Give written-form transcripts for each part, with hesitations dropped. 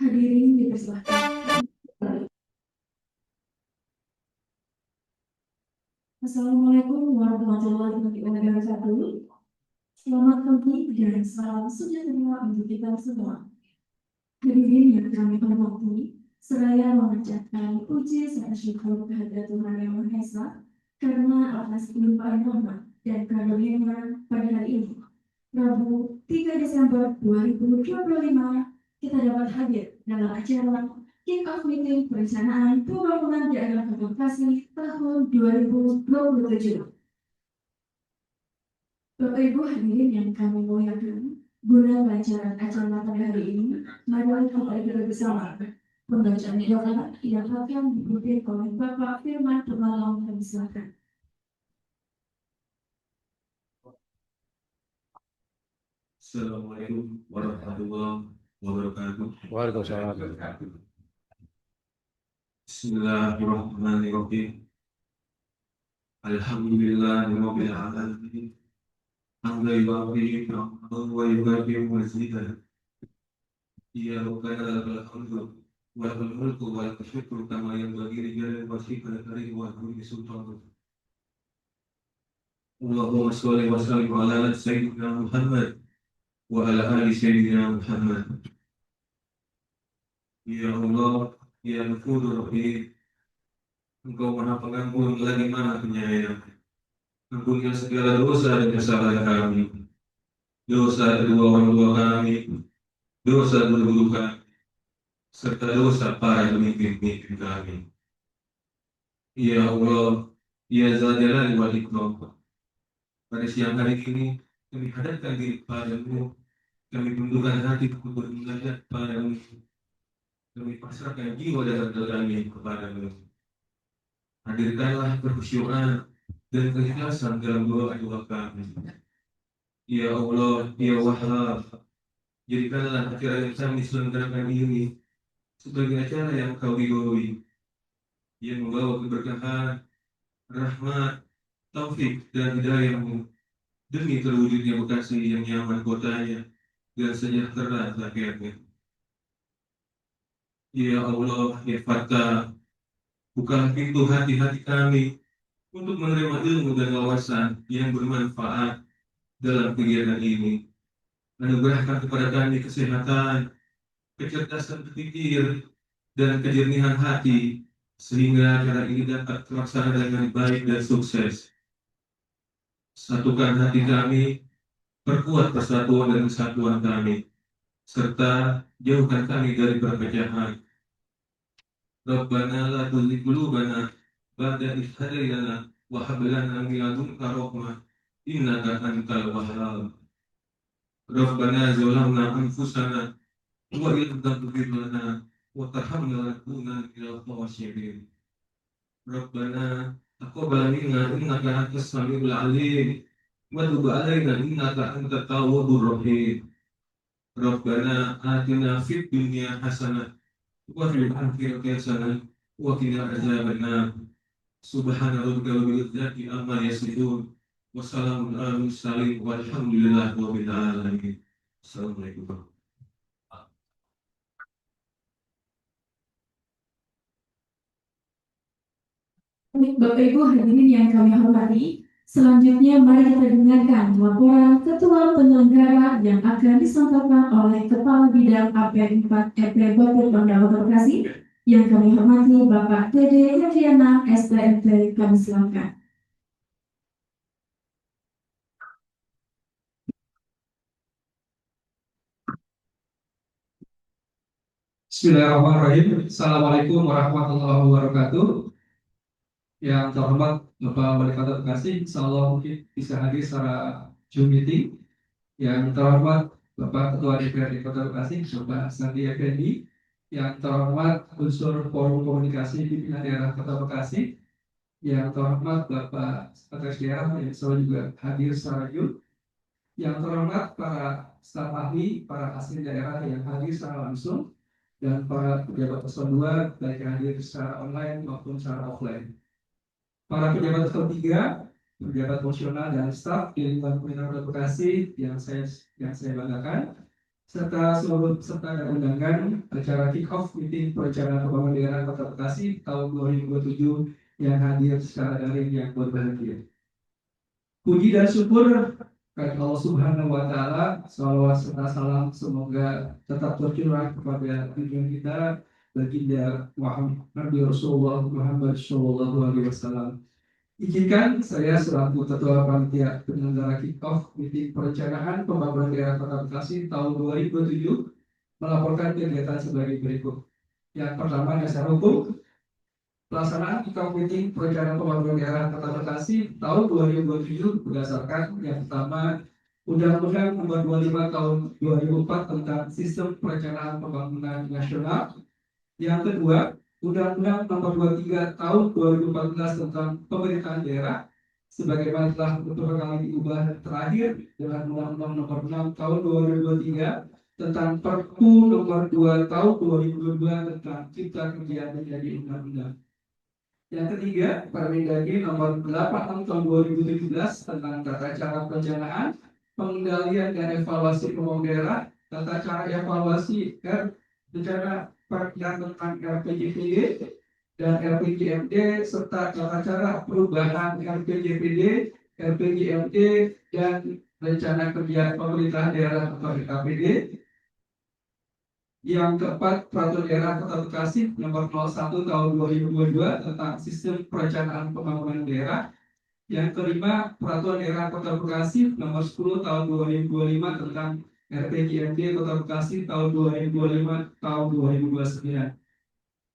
Hadirin dipersilahkan. Assalamualaikum warahmatullahi wabarakatuh. Selamat pagi dan salam sejahtera untuk kita semua. Hadirin yang kami hormati, seraya mengucapkan puji serta syukur kehadirat Tuhan Yang Maha Esa karena atas limpahan rahmat dan karunia pada hari ini, Rabu 3 Desember 2025, kita dapat hadir dalam acara Kick-Off Meeting Perencanaan Pembangunan Daerah Kabupaten tahun 2027. Bapak Ibu hadirin yang kami muliakan, guna kelancaran acara pada hari ini, mari kita ikuti bersama pembacaan doa yang akan dipimpin oleh Bapak Firman Pemalang. Kami silakan. Assalamualaikum warahmatullahi wabarakatuh. Waalaikumsalam. Bismillahirrahmanirrahim. Alhamdulillahirabbil alamin. Hamdan yuwafi ni'amahu wa yukafi mazidah. Ya Rabbana lakal hamdu wa lakal mulku wa lakal syukru kama yanbaghi li jalali wajhika al-karim wa azimi sultanik. Allahumma shalli wa sallim ala sayyidina Muhammad wa ala ali sayyidina Muhammad. Ya Allah, ya Ghafurur Rahim, Engkau Maha Pengampun lagi Maha Penyayang. Ampunilah segala dosa dan kesalahan kami, dosa kedua orang tua kami, dosa guru-guru kami, serta dosa para pemimpin-pemimpin kami. Ya Allah, ya Dzal Jalali wal Ikram, pada siang hari ini kami hadapkan diri padamu, kami tundukkan hati untuk beribadah padamu, kami pasrahkan jiwa dan raga kami kepadamu. Hadirkanlah kekhusyuan dan keikhlasan dalam doa-doa kami. Ya Allah, ya Wahhab, jadikanlah acara yang kami selenggarakan ini sebagai acara yang Kau ridhoi, yang membawa keberkahan, rahmat, taufik dan hidayah-Mu demi terwujudnya Bekasi yang nyaman kotanya dan sejahtera rakyatnya. Ya Allah, ya Fattah, bukalah pintu hati-hati kami untuk menerima ilmu dan wawasan yang bermanfaat dalam kegiatan ini. Anugerahkan kepada kami kesehatan, kecerdasan berpikir, dan kejernihan hati, sehingga acara ini dapat terlaksana dengan baik dan sukses. Satukan hati kami, perkuat persatuan dan kesatuan kami, serta jauhkan kami dari perpecahan. Rabbana la tuzigh qulubana ba'da idh hadaytana wa hab lana min ladunka rahmah innaka antal wahhab. Rabbana zalamna anfusana wa illam taghfir lana wa tarhamna lanakunanna minal khasirin. Rabbana taqabbal minna innaka antas samiul alim wa tub alaina innaka antat tawwabur rahim. Rabbana atina fid dunya hasanah wa fil akhirati hasanah wa qina adzabannar. Subhana rabbika rabbil izzati amma yasifun wa salamun alal mursalin walhamdulillahi rabbil alamin. Assalamualaikum. Baik, Bapak Ibu hadirin yang kami hormati, selanjutnya mari kita dengarkan laporan Ketua Penyelenggara yang akan disampaikan oleh Kepala Bidang AP4 EP Bapet Pemda Kota Bekasi yang kami hormati Bapak Dede Hendriana SPMT. Kami silakan. Bismillahirrahmanirrahim. Assalamualaikum warahmatullahi wabarakatuh. Yang terhormat Bapak Wali Kota Bekasi, insya Allah mungkin bisa hadir secara Zoom meeting. Yang terhormat Bapak Ketua DPRD Kota Bekasi, Bapak Sandi Effendi. Yang terhormat unsur Forum Komunikasi Pimpinan Daerah Kota Bekasi. Yang terhormat Bapak Sekretaris Daerah yang selalu juga hadir secara Zoom. Yang terhormat para staf ahli, para asli daerah yang hadir secara langsung, dan para pejabat eselon 2 baik yang hadir secara online maupun secara offline. Para pejabat eselon 3, pejabat fungsional dan staf di lingkungan pemerintah Kota Bekasi yang saya banggakan, serta seluruh peserta dan undangan acara kick-off meeting perencanaan pembangunan daerah Kota Bekasi tahun 2027 yang hadir secara daring yang berbahagia. Puji dan syukur kepada Allah Subhanahu wa Ta'ala, salawat serta salam semoga tetap tercurah kepada junjungan kita baginda Muhammad Nabi Rasulullah Muhammad Shallallahu Alaihi Wasallam. Izinkan saya selaku Ketua Panitia Penyelenggara Kick-Off Meeting Perencanaan Pembangunan Daerah Kota Bekasi tahun 2027 melaporkan kegiatan sebagai berikut. Yang pertama, dasar hukum. Pelaksanaan kick-off meeting perencanaan pembangunan daerah Kota Bekasi tahun 2027 berdasarkan yang pertama Undang-Undang Nomor 25 Tahun 2004 tentang Sistem Perencanaan Pembangunan Nasional. Yang kedua, Undang-Undang Nomor 23 Tahun 2014 tentang Pemerintahan Daerah, sebagaimana telah beberapa kali diubah terakhir dengan Undang-Undang Nomor 6 Tahun 2023 tentang Perpu Nomor 2 Tahun 2022 tentang Cipta Kerja menjadi undang-undang. Yang ketiga, Permendagri Nomor 86 Tahun 2017 tentang tata cara perencanaan, pengendalian dan evaluasi pembangunan daerah, tata cara evaluasi rencana perencanaan tentang RPJPD dan RPJMD, serta tata cara perubahan RPJPD, RPJMD, dan rencana kerja pemerintahan daerah atau RKPD. Yang keempat, Peraturan Daerah Kota Bekasi Nomor 01 Tahun 2022 tentang Sistem Perencanaan Pembangunan Daerah. Yang kelima, Peraturan Daerah Kota Bekasi Nomor 10 Tahun 2025 tentang RPJMD Kota Bekasi tahun 2025 tahun 2029.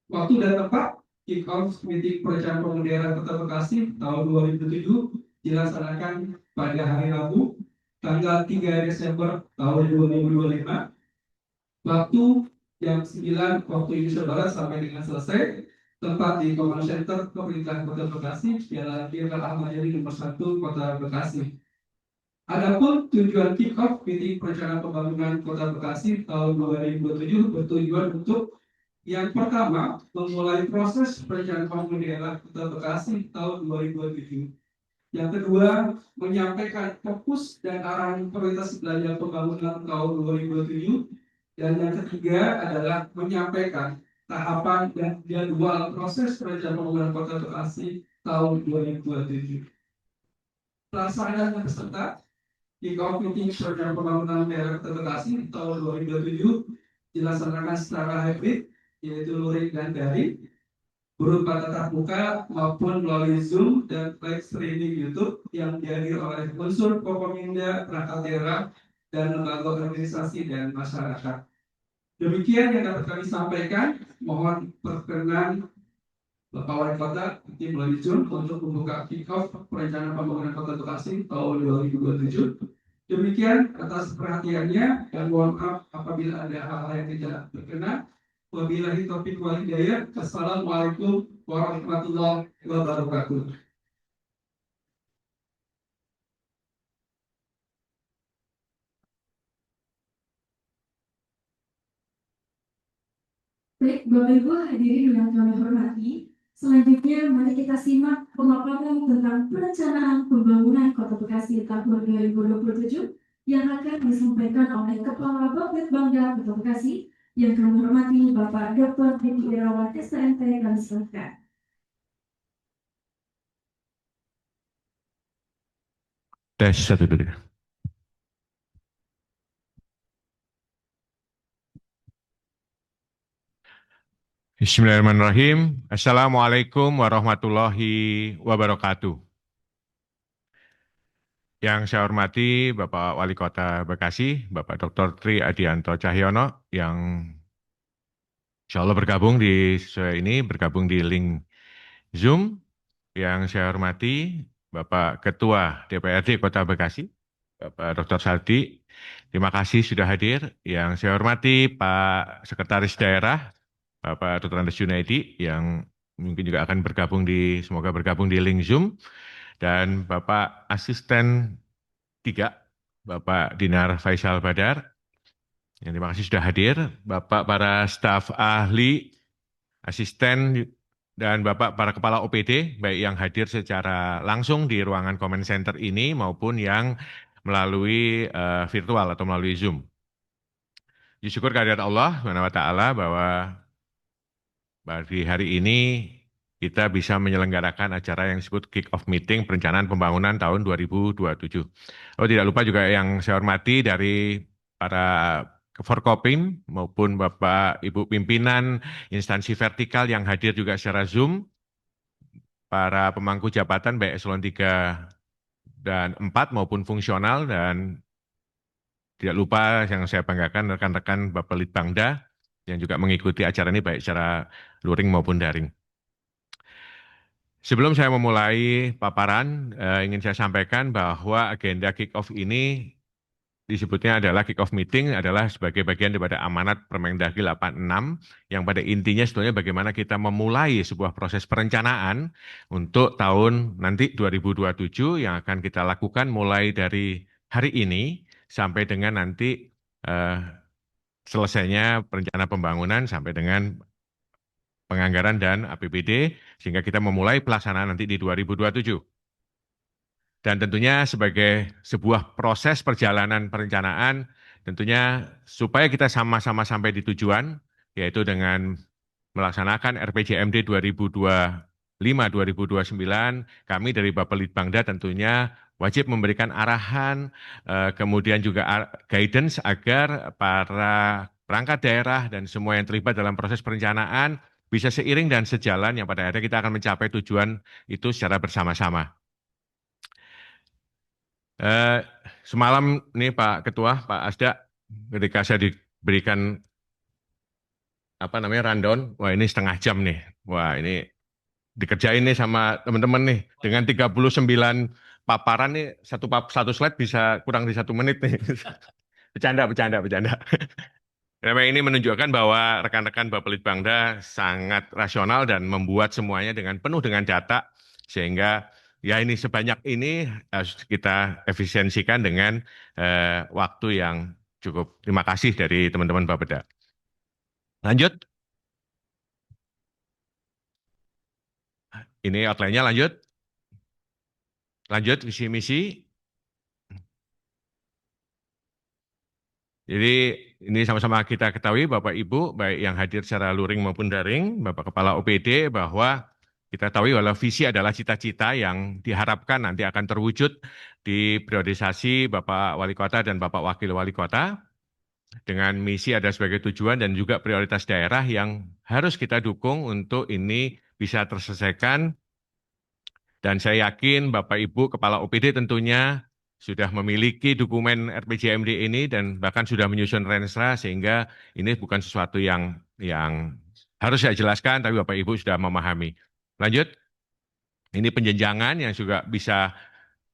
Waktu dan tempat kick-off meeting perencanaan pembangunan daerah Kota Bekasi tahun 2007 dilaksanakan pada hari Rabu tanggal 3 Desember tahun 2025. Waktu jam 9 waktu Indonesia Barat sampai dengan selesai. Tempat di Command Center Pemerintah Kota Bekasi, Jalan Jenderal Ahmad Yani nomor 1 Kota Bekasi. Adapun tujuan kick-off meeting perencanaan pembangunan Kota Bekasi tahun 2027 bertujuan untuk yang pertama memulai proses perencanaan pembangunan daerah Kota Bekasi tahun 2027. Yang kedua, menyampaikan fokus dan arahan prioritas belanja pembangunan tahun 2027. Dan yang ketiga adalah menyampaikan tahapan dan jadwal proses perencanaan pembangunan Kota Bekasi tahun 2027. Pelaksanaan peserta kick-off meeting perencanaan pembangunan daerah Kota Bekasi tahun 2027 dilaksanakan secara hybrid, yaitu luring dan daring, berupa tatap muka maupun melalui Zoom dan live streaming YouTube yang dihadiri oleh unsur Forkominda, perangkat daerah, dan lembaga organisasi dan masyarakat. Demikian yang dapat kami sampaikan. Mohon perkenan Bapak Wali Kota tim melalui Zoom untuk membuka kick-off perencanaan pembangunan Kota Bekasi tahun 2027. Demikian atas perhatiannya dan mohon maaf apabila ada hal-hal yang tidak berkenan. Wabillahi taufiq wal hidayah. Assalamualaikum warahmatullahi wabarakatuh. Baik, Bapak Ibu hadirin yang kami hormati, selanjutnya mari kita simak pemaparan tentang perencanaan pembangunan Kota Bekasi tahun 2027 yang akan disampaikan oleh Kepala Bapelitbangda Kota Bekasi yang kami hormati Bapak Dr. Hedi Irawan STMT. Kami silakan. Tes satu dulu. Bismillahirrahmanirrahim. Assalamualaikum warahmatullahi wabarakatuh. Yang saya hormati Bapak Wali Kota Bekasi, Bapak Dr. Tri Adianto Cahyono, yang insya Allah bergabung di link Zoom. Yang saya hormati Bapak Ketua DPRD Kota Bekasi, Bapak Dr. Saldi, terima kasih sudah hadir. Yang saya hormati Pak Sekretaris Daerah, Bapak Dr. Andes Junaidi, yang mungkin juga akan semoga bergabung di link Zoom, dan Bapak Asisten 3, Bapak Dinar Faisal Badar, yang terima kasih sudah hadir, Bapak para staf ahli, asisten, dan Bapak para kepala OPD, baik yang hadir secara langsung di ruangan comment center ini maupun yang melalui virtual atau melalui Zoom. Syukur kehadirat Allah SWT bahwa di hari ini kita bisa menyelenggarakan acara yang disebut kick-off meeting perencanaan pembangunan tahun 2027. Oh, tidak lupa juga yang saya hormati dari para Forkopim maupun Bapak Ibu pimpinan instansi vertikal yang hadir juga secara Zoom, para pemangku jabatan baik eselon 3 dan 4 maupun fungsional, dan tidak lupa yang saya banggakan rekan-rekan Bapak Litbangda yang juga mengikuti acara ini baik secara luring maupun daring. Sebelum saya memulai paparan, ingin saya sampaikan bahwa agenda kick-off ini disebutnya adalah kick-off meeting adalah sebagai bagian daripada amanat Permendagri 86 yang pada intinya sebetulnya bagaimana kita memulai sebuah proses perencanaan untuk tahun nanti 2027 yang akan kita lakukan mulai dari hari ini sampai dengan nanti selesainya perencanaan pembangunan sampai dengan penganggaran dan APBD, sehingga kita memulai pelaksanaan nanti di 2027. Dan tentunya sebagai sebuah proses perjalanan perencanaan, tentunya supaya kita sama-sama sampai di tujuan, yaitu dengan melaksanakan RPJMD 2025-2029, kami dari Bapak Litbangda tentunya wajib memberikan arahan, kemudian juga guidance agar para perangkat daerah dan semua yang terlibat dalam proses perencanaan bisa seiring dan sejalan yang pada akhirnya kita akan mencapai tujuan itu secara bersama-sama. Semalam nih Pak Ketua, Pak Asda, ketika saya diberikan rundown, wah ini setengah jam nih, wah ini dikerjain nih sama teman-teman nih, dengan 39 paparan nih, satu slide bisa kurang di 1 menit nih. Bercanda. Memang ini menunjukkan bahwa rekan-rekan Bapak Litbangda sangat rasional dan membuat semuanya penuh dengan data, sehingga ya ini sebanyak ini harus kita efisiensikan dengan waktu yang cukup. Terima kasih dari teman-teman Bapeda. Lanjut. Ini outline-nya lanjut. Lanjut visi misi. Jadi ini sama-sama kita ketahui Bapak Ibu, baik yang hadir secara luring maupun daring, Bapak Kepala OPD, bahwa kita tahu bahwa visi adalah cita-cita yang diharapkan nanti akan terwujud di priorisasi Bapak Wali Kota dan Bapak Wakil Wali Kota, dengan misi ada sebagai tujuan dan juga prioritas daerah yang harus kita dukung untuk ini bisa terselesaikan. Dan saya yakin Bapak Ibu Kepala OPD tentunya sudah memiliki dokumen RPJMD ini dan bahkan sudah menyusun Renstra, sehingga ini bukan sesuatu yang harus saya jelaskan, tapi Bapak Ibu sudah memahami. Lanjut, ini penjenjangan yang juga bisa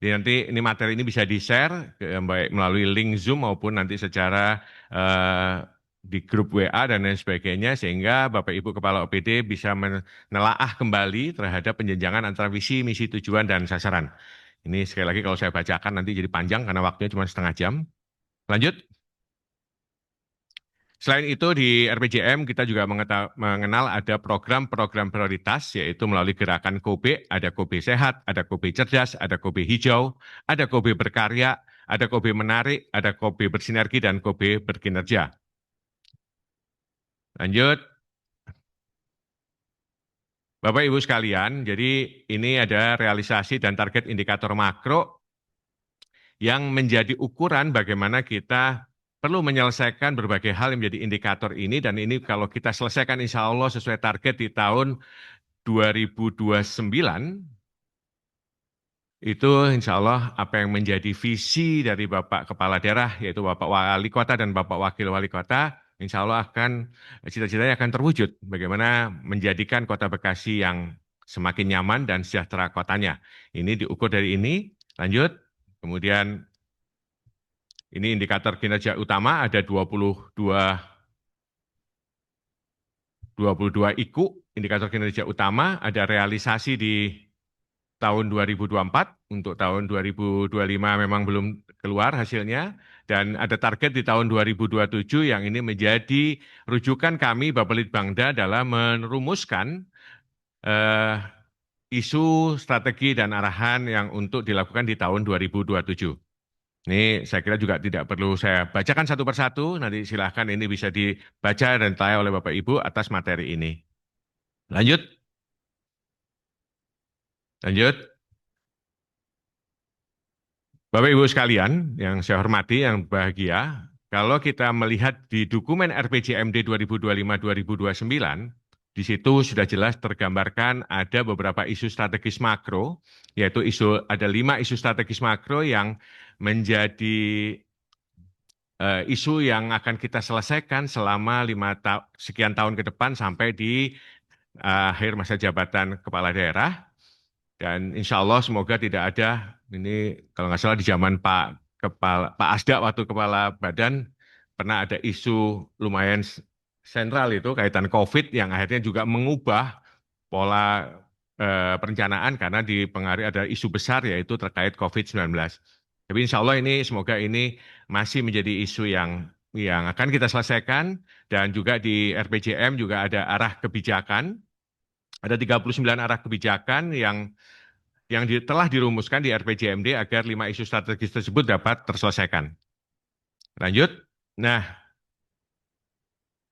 nanti ini materi ini bisa di-share baik melalui link Zoom maupun nanti secara di grup WA dan lain sebagainya, sehingga Bapak Ibu Kepala OPD bisa menelaah kembali terhadap penjenjangan antara visi, misi, tujuan, dan sasaran. Ini sekali lagi kalau saya bacakan nanti jadi panjang karena waktunya cuma setengah jam. Lanjut. Selain itu di RPJM kita juga mengenal ada program-program prioritas, yaitu melalui gerakan Kobe, ada Kobe Sehat, ada Kobe Cerdas, ada Kobe Hijau, ada Kobe Berkarya, ada Kobe Menarik, ada Kobe Bersinergi, dan Kobe Berkinerja. Lanjut. Bapak Ibu sekalian, jadi ini ada realisasi dan target indikator makro yang menjadi ukuran bagaimana kita perlu menyelesaikan berbagai hal yang menjadi indikator ini, dan ini kalau kita selesaikan insya Allah sesuai target di tahun 2029, itu insya Allah apa yang menjadi visi dari Bapak Kepala Daerah, yaitu Bapak Wali Kota dan Bapak Wakil Wali Kota, insya Allah akan cita-citanya akan terwujud. Bagaimana menjadikan Kota Bekasi yang semakin nyaman dan sejahtera kotanya. Ini diukur dari ini. Lanjut. Kemudian ini indikator kinerja utama, ada 22 IKU, indikator kinerja utama, ada realisasi di tahun 2024, untuk tahun 2025 memang belum keluar hasilnya, dan ada target di tahun 2027 yang ini menjadi rujukan kami Bapelitbangda dalam merumuskan isu, strategi, dan arahan yang untuk dilakukan di tahun 2027. Ini saya kira juga tidak perlu saya bacakan satu persatu, nanti silahkan ini bisa dibaca dan ditanya oleh Bapak Ibu atas materi ini. Lanjut. Lanjut. Bapak Ibu sekalian yang saya hormati, yang bahagia, kalau kita melihat di dokumen RPJMD 2025-2029, di situ sudah jelas tergambarkan ada beberapa isu strategis makro, yaitu ada 5 isu strategis makro yang menjadi isu yang akan kita selesaikan selama sekian tahun ke depan sampai di akhir masa jabatan kepala daerah. Dan insya Allah semoga tidak ada, ini kalau nggak salah di zaman Pak Asda waktu kepala badan, pernah ada isu lumayan sentral itu kaitan COVID yang akhirnya juga mengubah pola perencanaan karena dipengaruhi ada isu besar yaitu terkait COVID-19. Tapi insya Allah ini semoga ini masih menjadi isu yang akan kita selesaikan, dan juga di RPJM juga ada arah kebijakan. Ada 39 arah kebijakan yang telah dirumuskan di RPJMD agar 5 isu strategis tersebut dapat terselesaikan. Lanjut. Nah,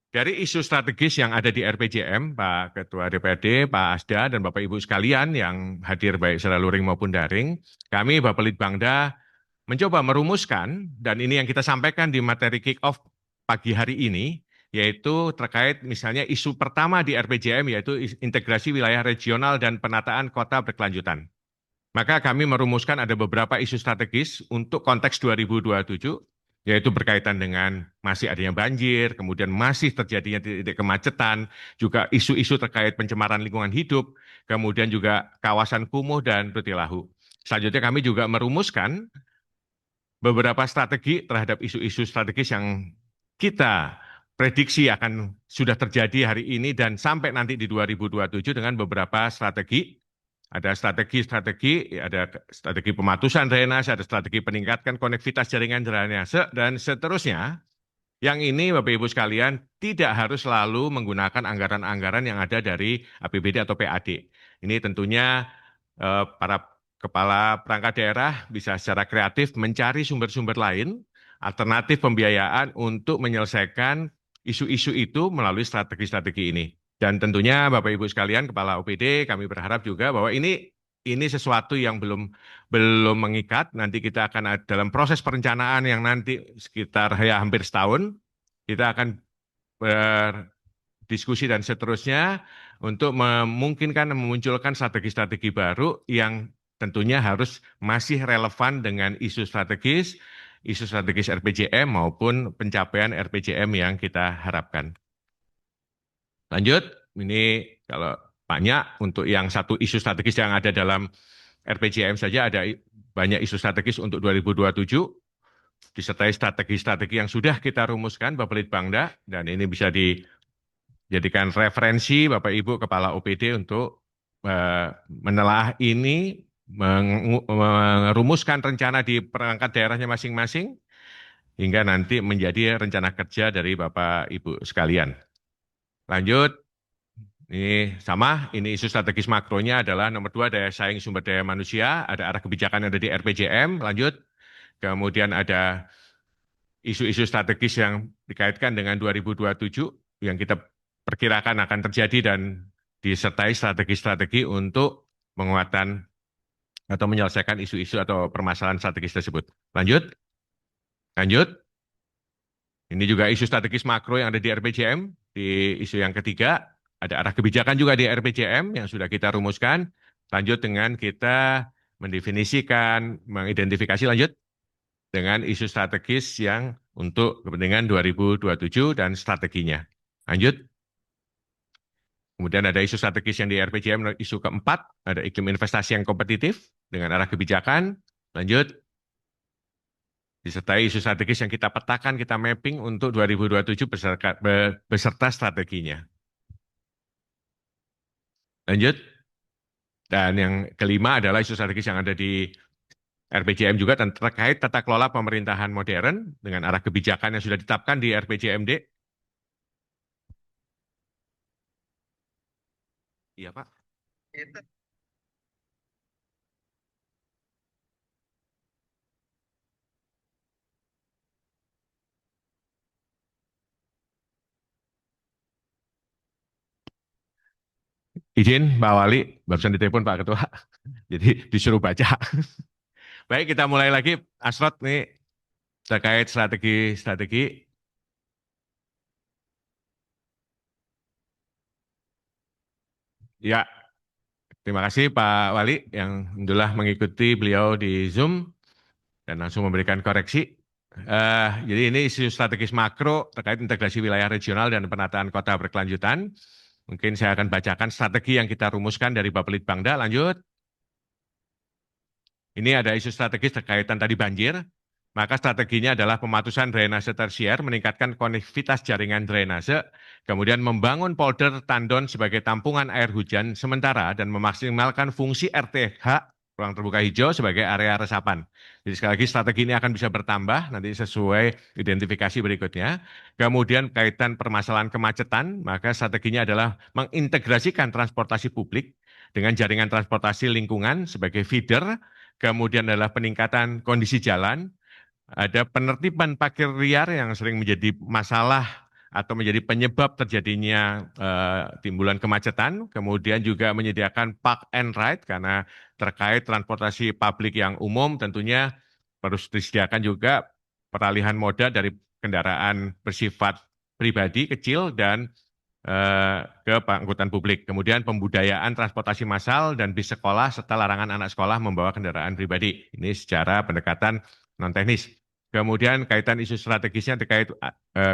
dari isu strategis yang ada di RPJM, Pak Ketua DPRD, Pak Asda, dan Bapak Ibu sekalian yang hadir baik secara luring maupun daring, kami Bapelitbangda mencoba merumuskan, dan ini yang kita sampaikan di materi kick-off pagi hari ini, yaitu terkait misalnya isu pertama di RPJM, yaitu integrasi wilayah regional dan penataan kota berkelanjutan. Maka kami merumuskan ada beberapa isu strategis untuk konteks 2027, yaitu berkaitan dengan masih adanya banjir, kemudian masih terjadinya titik kemacetan, juga isu-isu terkait pencemaran lingkungan hidup, kemudian juga kawasan kumuh dan Rutilahu. Selanjutnya kami juga merumuskan beberapa strategi terhadap isu-isu strategis yang kita prediksi akan sudah terjadi hari ini dan sampai nanti di 2027 dengan beberapa strategi. Ada strategi-strategi, ada strategi pematusan drainase, ada strategi peningkatkan konektivitas jaringan drainase, dan seterusnya. Yang ini Bapak Ibu sekalian tidak harus selalu menggunakan anggaran-anggaran yang ada dari APBD atau PAD. Ini tentunya para kepala perangkat daerah bisa secara kreatif mencari sumber-sumber lain, alternatif pembiayaan untuk menyelesaikan isu-isu itu melalui strategi-strategi ini. Dan tentunya Bapak Ibu sekalian, Kepala OPD, kami berharap juga bahwa ini sesuatu yang belum mengikat. Nanti kita akan dalam proses perencanaan yang nanti sekitar hampir setahun, kita akan berdiskusi dan seterusnya untuk memungkinkan memunculkan strategi-strategi baru yang tentunya harus masih relevan dengan isu strategis RPJM maupun pencapaian RPJM yang kita harapkan. Lanjut, ini kalau banyak untuk yang satu isu strategis yang ada dalam RPJM saja ada banyak isu strategis untuk 2027. disertai strategi-strategi yang sudah kita rumuskan Bapak Litbangda, dan ini bisa dijadikan referensi Bapak Ibu Kepala OPD untuk menelaah ini, merumuskan rencana di perangkat daerahnya masing-masing, hingga nanti menjadi rencana kerja dari Bapak Ibu sekalian. Lanjut, ini sama, ini isu strategis makronya adalah nomor 2, daya saing sumber daya manusia, ada arah kebijakan yang ada di RPJM, lanjut. Kemudian ada isu-isu strategis yang dikaitkan dengan 2027 yang kita perkirakan akan terjadi dan disertai strategi-strategi untuk menguatkan atau menyelesaikan isu-isu atau permasalahan strategis tersebut. Lanjut. Lanjut. Ini juga isu strategis makro yang ada di RPJM. Di isu yang ketiga, ada arah kebijakan juga di RPJM yang sudah kita rumuskan. Lanjut dengan kita mendefinisikan, mengidentifikasi, lanjut, dengan isu strategis yang untuk kepentingan 2027 dan strateginya. Lanjut. Kemudian ada isu strategis yang di RPJM, isu keempat, ada iklim investasi yang kompetitif dengan arah kebijakan. Lanjut. Disertai isu strategis yang kita petakan, kita mapping untuk 2027 beserta strateginya. Lanjut. Dan yang kelima adalah isu strategis yang ada di RPJM juga dan terkait tata kelola pemerintahan modern dengan arah kebijakan yang sudah ditetapkan di RPJMD. Iya, Pak. Izin Pak Wali, barusan ditelepon Pak Ketua, jadi disuruh baca. Baik, kita mulai lagi. Asrot nih terkait strategi. Ya, terima kasih Pak Wali yang alhamdulillah mengikuti beliau di Zoom dan langsung memberikan koreksi. Jadi ini isu strategis makro terkait integrasi wilayah regional dan penataan kota berkelanjutan. Mungkin saya akan bacakan strategi yang kita rumuskan dari Bapak Litbangda. Lanjut. Ini ada isu strategis terkaitan tadi banjir. Maka strateginya adalah pematusan drainase tersier, meningkatkan konektivitas jaringan drainase, kemudian membangun polder tandon sebagai tampungan air hujan sementara dan memaksimalkan fungsi RTH, ruang terbuka hijau, sebagai area resapan. Jadi sekali lagi strategi ini akan bisa bertambah nanti sesuai identifikasi berikutnya. Kemudian kaitan permasalahan kemacetan, maka strateginya adalah mengintegrasikan transportasi publik dengan jaringan transportasi lingkungan sebagai feeder, kemudian adalah peningkatan kondisi jalan, ada penertiban parkir liar yang sering menjadi masalah atau menjadi penyebab terjadinya timbulan kemacetan, kemudian juga menyediakan park and ride karena terkait transportasi publik yang umum tentunya harus disediakan juga peralihan moda dari kendaraan bersifat pribadi kecil dan ke angkutan publik. Kemudian pembudayaan transportasi massal dan bis sekolah serta larangan anak sekolah membawa kendaraan pribadi. Ini secara pendekatan non-teknis. Kemudian kaitan isu strategisnya terkait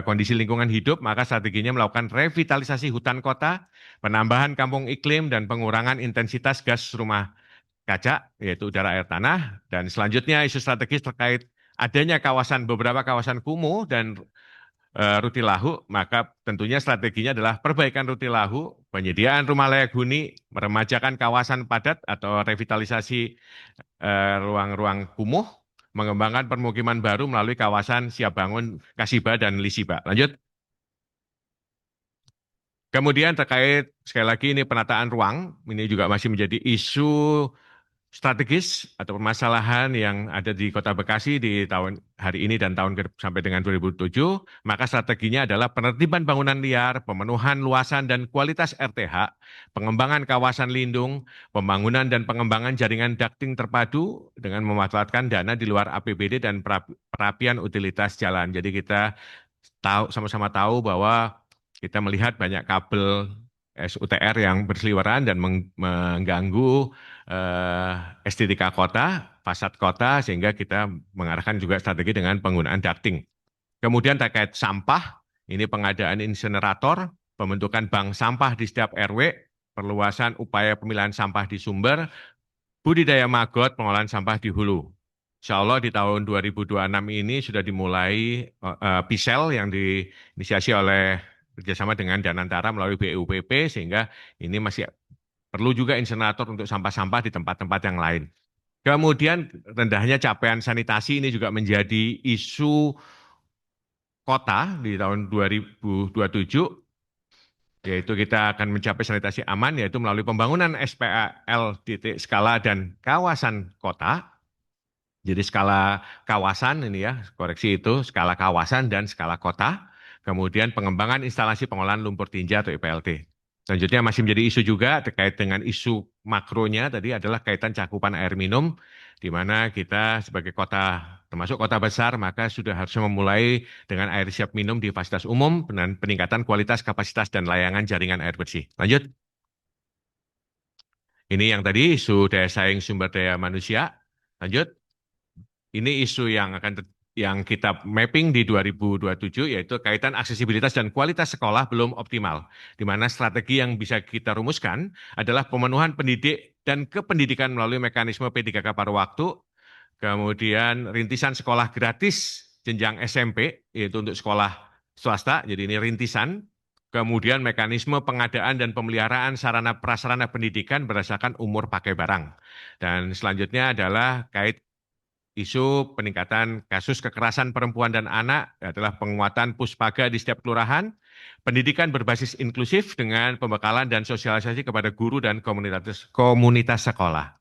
kondisi lingkungan hidup, maka strateginya melakukan revitalisasi hutan kota, penambahan kampung iklim, dan pengurangan intensitas gas rumah kaca, yaitu udara air tanah. Dan selanjutnya isu strategis terkait adanya beberapa kawasan kumuh dan Rutilahu, maka tentunya strateginya adalah perbaikan Rutilahu, penyediaan rumah layak huni, meremajakan kawasan padat atau revitalisasi ruang-ruang kumuh, mengembangkan permukiman baru melalui kawasan siap bangun Kasiba dan Lisiba. Lanjut. Kemudian terkait, sekali lagi ini penataan ruang, ini juga masih menjadi isu strategis atau permasalahan yang ada di Kota Bekasi di tahun hari ini dan tahun sampai dengan 2007, maka strateginya adalah penertiban bangunan liar, pemenuhan luasan dan kualitas RTH, pengembangan kawasan lindung, pembangunan dan pengembangan jaringan ducting terpadu dengan memanfaatkan dana di luar APBD dan perapian utilitas jalan. Jadi kita sama-sama tahu bahwa kita melihat banyak kabel SUTR yang berseliweran dan mengganggu estetika kota, fasad kota, sehingga kita mengarahkan juga strategi dengan penggunaan ducting. Kemudian terkait sampah, ini pengadaan insinerator, pembentukan bank sampah di setiap RW, perluasan upaya pemilihan sampah di sumber, budidaya maggot, pengolahan sampah di hulu. Insya Allah di tahun 2026 ini sudah dimulai PISEL yang diinisiasi oleh kerjasama dengan Danantara melalui BUPP, sehingga ini masih perlu juga insenerator untuk sampah-sampah di tempat-tempat yang lain. Kemudian rendahnya capaian sanitasi ini juga menjadi isu kota di tahun 2027, yaitu kita akan mencapai sanitasi aman, yaitu melalui pembangunan SPAL titik skala dan kawasan kota. Jadi skala kawasan ini ya, koreksi itu, skala kawasan dan skala kota. Kemudian pengembangan instalasi pengolahan lumpur tinja atau IPLT. Selanjutnya masih menjadi isu juga terkait dengan isu makronya tadi adalah kaitan cakupan air minum, di mana kita sebagai kota, termasuk kota besar, maka sudah harus memulai dengan air siap minum di fasilitas umum dengan peningkatan kualitas, kapasitas, dan layangan jaringan air bersih. Lanjut. Ini yang tadi isu daya saing sumber daya manusia. Lanjut. Ini isu yang kita mapping di 2027, yaitu kaitan aksesibilitas dan kualitas sekolah belum optimal, di mana strategi yang bisa kita rumuskan adalah pemenuhan pendidik dan kependidikan melalui mekanisme P3K paruh waktu, kemudian rintisan sekolah gratis jenjang SMP, yaitu untuk sekolah swasta, jadi ini rintisan, kemudian mekanisme pengadaan dan pemeliharaan sarana prasarana pendidikan berdasarkan umur pakai barang. Dan selanjutnya adalah kait isu peningkatan kasus kekerasan perempuan dan anak adalah penguatan puspaga di setiap kelurahan, pendidikan berbasis inklusif dengan pembekalan dan sosialisasi kepada guru dan komunitas sekolah.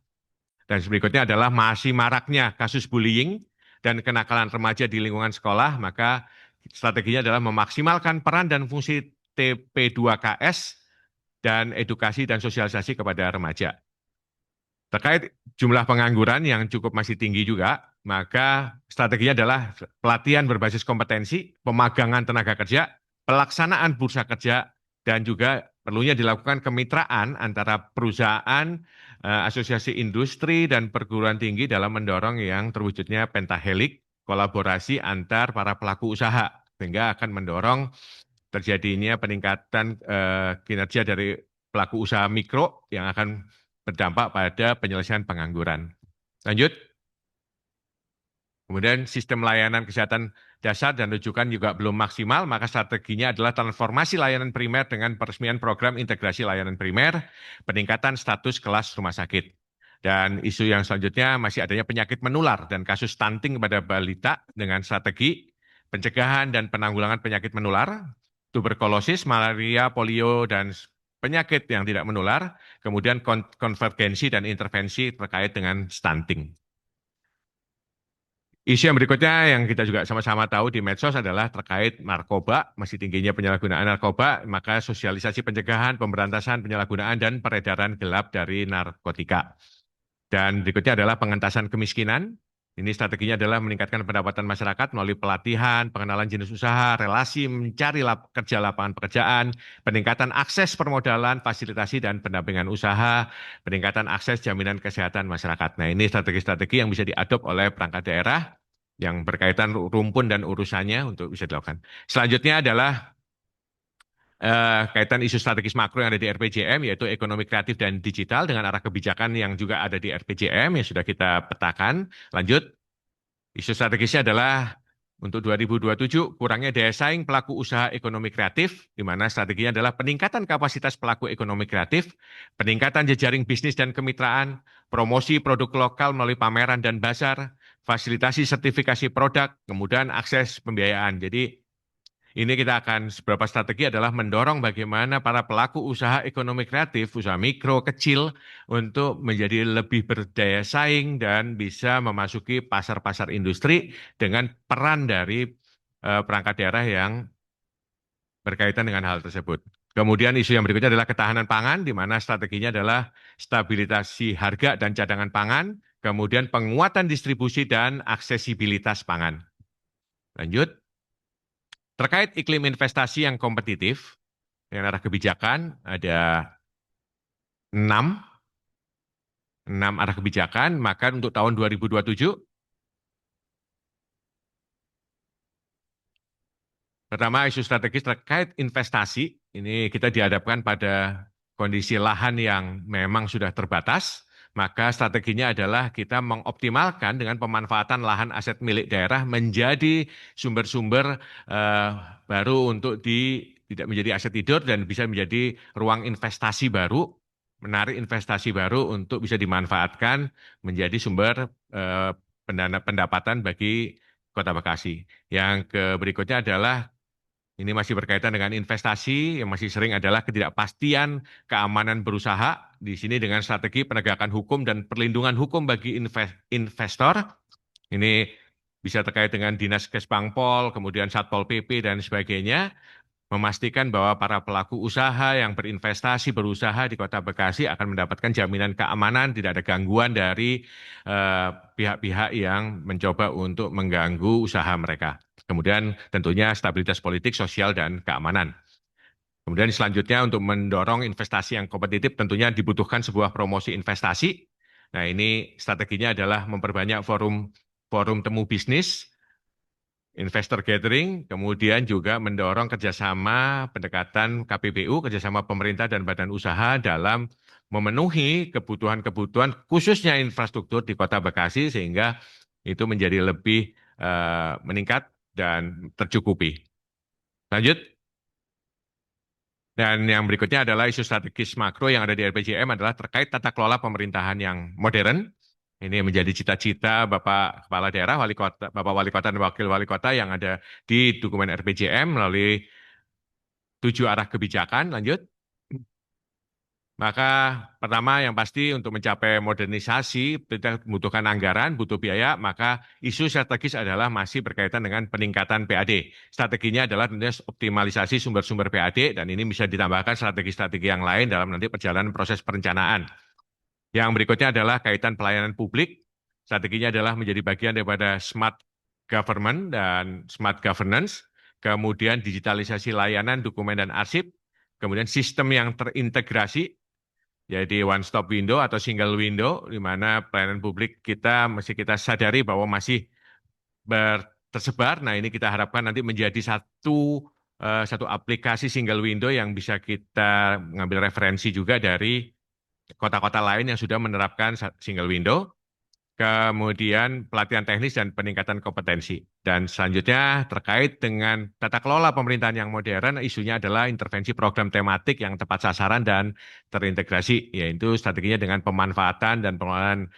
Dan berikutnya adalah masih maraknya kasus bullying dan kenakalan remaja di lingkungan sekolah, maka strateginya adalah memaksimalkan peran dan fungsi TP2KS dan edukasi dan sosialisasi kepada remaja. Terkait jumlah pengangguran yang cukup masih tinggi juga, maka strateginya adalah pelatihan berbasis kompetensi, pemagangan tenaga kerja, pelaksanaan bursa kerja, dan juga perlunya dilakukan kemitraan antara perusahaan, asosiasi industri, dan perguruan tinggi dalam mendorong yang terwujudnya pentahelik, kolaborasi antar para pelaku usaha, sehingga akan mendorong terjadinya peningkatan kinerja dari pelaku usaha mikro yang akan berdampak pada penyelesaian pengangguran. Lanjut. Kemudian sistem layanan kesehatan dasar dan rujukan juga belum maksimal, maka strateginya adalah transformasi layanan primer dengan peresmian program integrasi layanan primer, peningkatan status kelas rumah sakit. Dan isu yang selanjutnya masih adanya penyakit menular dan kasus stunting pada balita dengan strategi pencegahan dan penanggulangan penyakit menular, tuberkulosis, malaria, polio, dan penyakit yang tidak menular, kemudian konvergensi dan intervensi terkait dengan stunting. Isu yang berikutnya yang kita juga sama-sama tahu di medsos adalah terkait narkoba, masih tingginya penyalahgunaan narkoba, maka sosialisasi pencegahan, pemberantasan penyalahgunaan, dan peredaran gelap dari narkotika. Dan berikutnya adalah pengentasan kemiskinan. Ini strateginya adalah meningkatkan pendapatan masyarakat melalui pelatihan, pengenalan jenis usaha, relasi mencari kerja lapangan pekerjaan, peningkatan akses permodalan, fasilitasi dan pendampingan usaha, peningkatan akses jaminan kesehatan masyarakat. Nah, ini strategi-strategi yang bisa diadop oleh perangkat daerah yang berkaitan rumpun dan urusannya untuk bisa dilakukan. Selanjutnya adalah kaitan isu strategis makro yang ada di RPJM, yaitu ekonomi kreatif dan digital dengan arah kebijakan yang juga ada di RPJM yang sudah kita petakan. Lanjut, isu strategisnya adalah untuk 2027 kurangnya daya saing pelaku usaha ekonomi kreatif, di mana strateginya adalah peningkatan kapasitas pelaku ekonomi kreatif, peningkatan jejaring bisnis dan kemitraan, promosi produk lokal melalui pameran dan bazar, fasilitasi sertifikasi produk, kemudian akses pembiayaan. Jadi ini kita akan beberapa strategi adalah mendorong bagaimana para pelaku usaha ekonomi kreatif, usaha mikro, kecil, untuk menjadi lebih berdaya saing dan bisa memasuki pasar-pasar industri dengan peran dari perangkat daerah yang berkaitan dengan hal tersebut. Kemudian isu yang berikutnya adalah ketahanan pangan, di mana strateginya adalah stabilisasi harga dan cadangan pangan, kemudian penguatan distribusi dan aksesibilitas pangan. Lanjut. Terkait iklim investasi yang kompetitif, dengan arah kebijakan ada 6 arah kebijakan, maka untuk tahun 2027, pertama isu strategis terkait investasi, ini kita dihadapkan pada kondisi lahan yang memang sudah terbatas, maka strateginya adalah kita mengoptimalkan dengan pemanfaatan lahan aset milik daerah menjadi sumber-sumber baru untuk tidak menjadi aset tidur dan bisa menjadi ruang investasi baru, menarik investasi baru untuk bisa dimanfaatkan menjadi sumber pendapatan bagi Kota Bekasi. Yang berikutnya adalah ini masih berkaitan dengan investasi, yang masih sering adalah ketidakpastian keamanan berusaha. Di sini dengan strategi penegakan hukum dan perlindungan hukum bagi investor. Ini bisa terkait dengan Dinas Kesbangpol, kemudian Satpol PP, dan sebagainya. Memastikan bahwa para pelaku usaha yang berinvestasi, berusaha di Kota Bekasi akan mendapatkan jaminan keamanan, tidak ada gangguan dari pihak-pihak yang mencoba untuk mengganggu usaha mereka. Kemudian tentunya stabilitas politik, sosial, dan keamanan. Kemudian selanjutnya untuk mendorong investasi yang kompetitif tentunya dibutuhkan sebuah promosi investasi. Nah ini strateginya adalah memperbanyak forum temu bisnis, investor gathering, kemudian juga mendorong kerjasama pendekatan KPBU, kerjasama pemerintah dan badan usaha dalam memenuhi kebutuhan-kebutuhan khususnya infrastruktur di Kota Bekasi sehingga itu menjadi lebih meningkat dan tercukupi. Lanjut. Dan yang berikutnya adalah isu strategis makro yang ada di RPJM adalah terkait tata kelola pemerintahan yang modern. Ini menjadi cita-cita Bapak Kepala Daerah, Wali Kota, Bapak Wali Kota dan Wakil Wali Kota yang ada di dokumen RPJM melalui 7 arah kebijakan. Lanjut. Maka pertama yang pasti untuk mencapai modernisasi kita membutuhkan anggaran, butuh biaya, maka isu strategis adalah masih berkaitan dengan peningkatan PAD. Strateginya adalah tentunya optimalisasi sumber-sumber PAD dan ini bisa ditambahkan strategi-strategi yang lain dalam nanti perjalanan proses perencanaan. Yang berikutnya adalah kaitan pelayanan publik. Strateginya adalah menjadi bagian daripada smart government dan smart governance, kemudian digitalisasi layanan, dokumen, dan arsip, kemudian sistem yang terintegrasi, jadi one stop window atau single window, di mana pelayanan publik kita mesti kita sadari bahwa masih tersebar. Nah ini kita harapkan nanti menjadi satu aplikasi single window yang bisa kita mengambil referensi juga dari kota-kota lain yang sudah menerapkan single window. Kemudian pelatihan teknis dan peningkatan kompetensi. Dan selanjutnya terkait dengan tata kelola pemerintahan yang modern, isunya adalah intervensi program tematik yang tepat sasaran dan terintegrasi, yaitu strateginya dengan pemanfaatan dan pengelolaan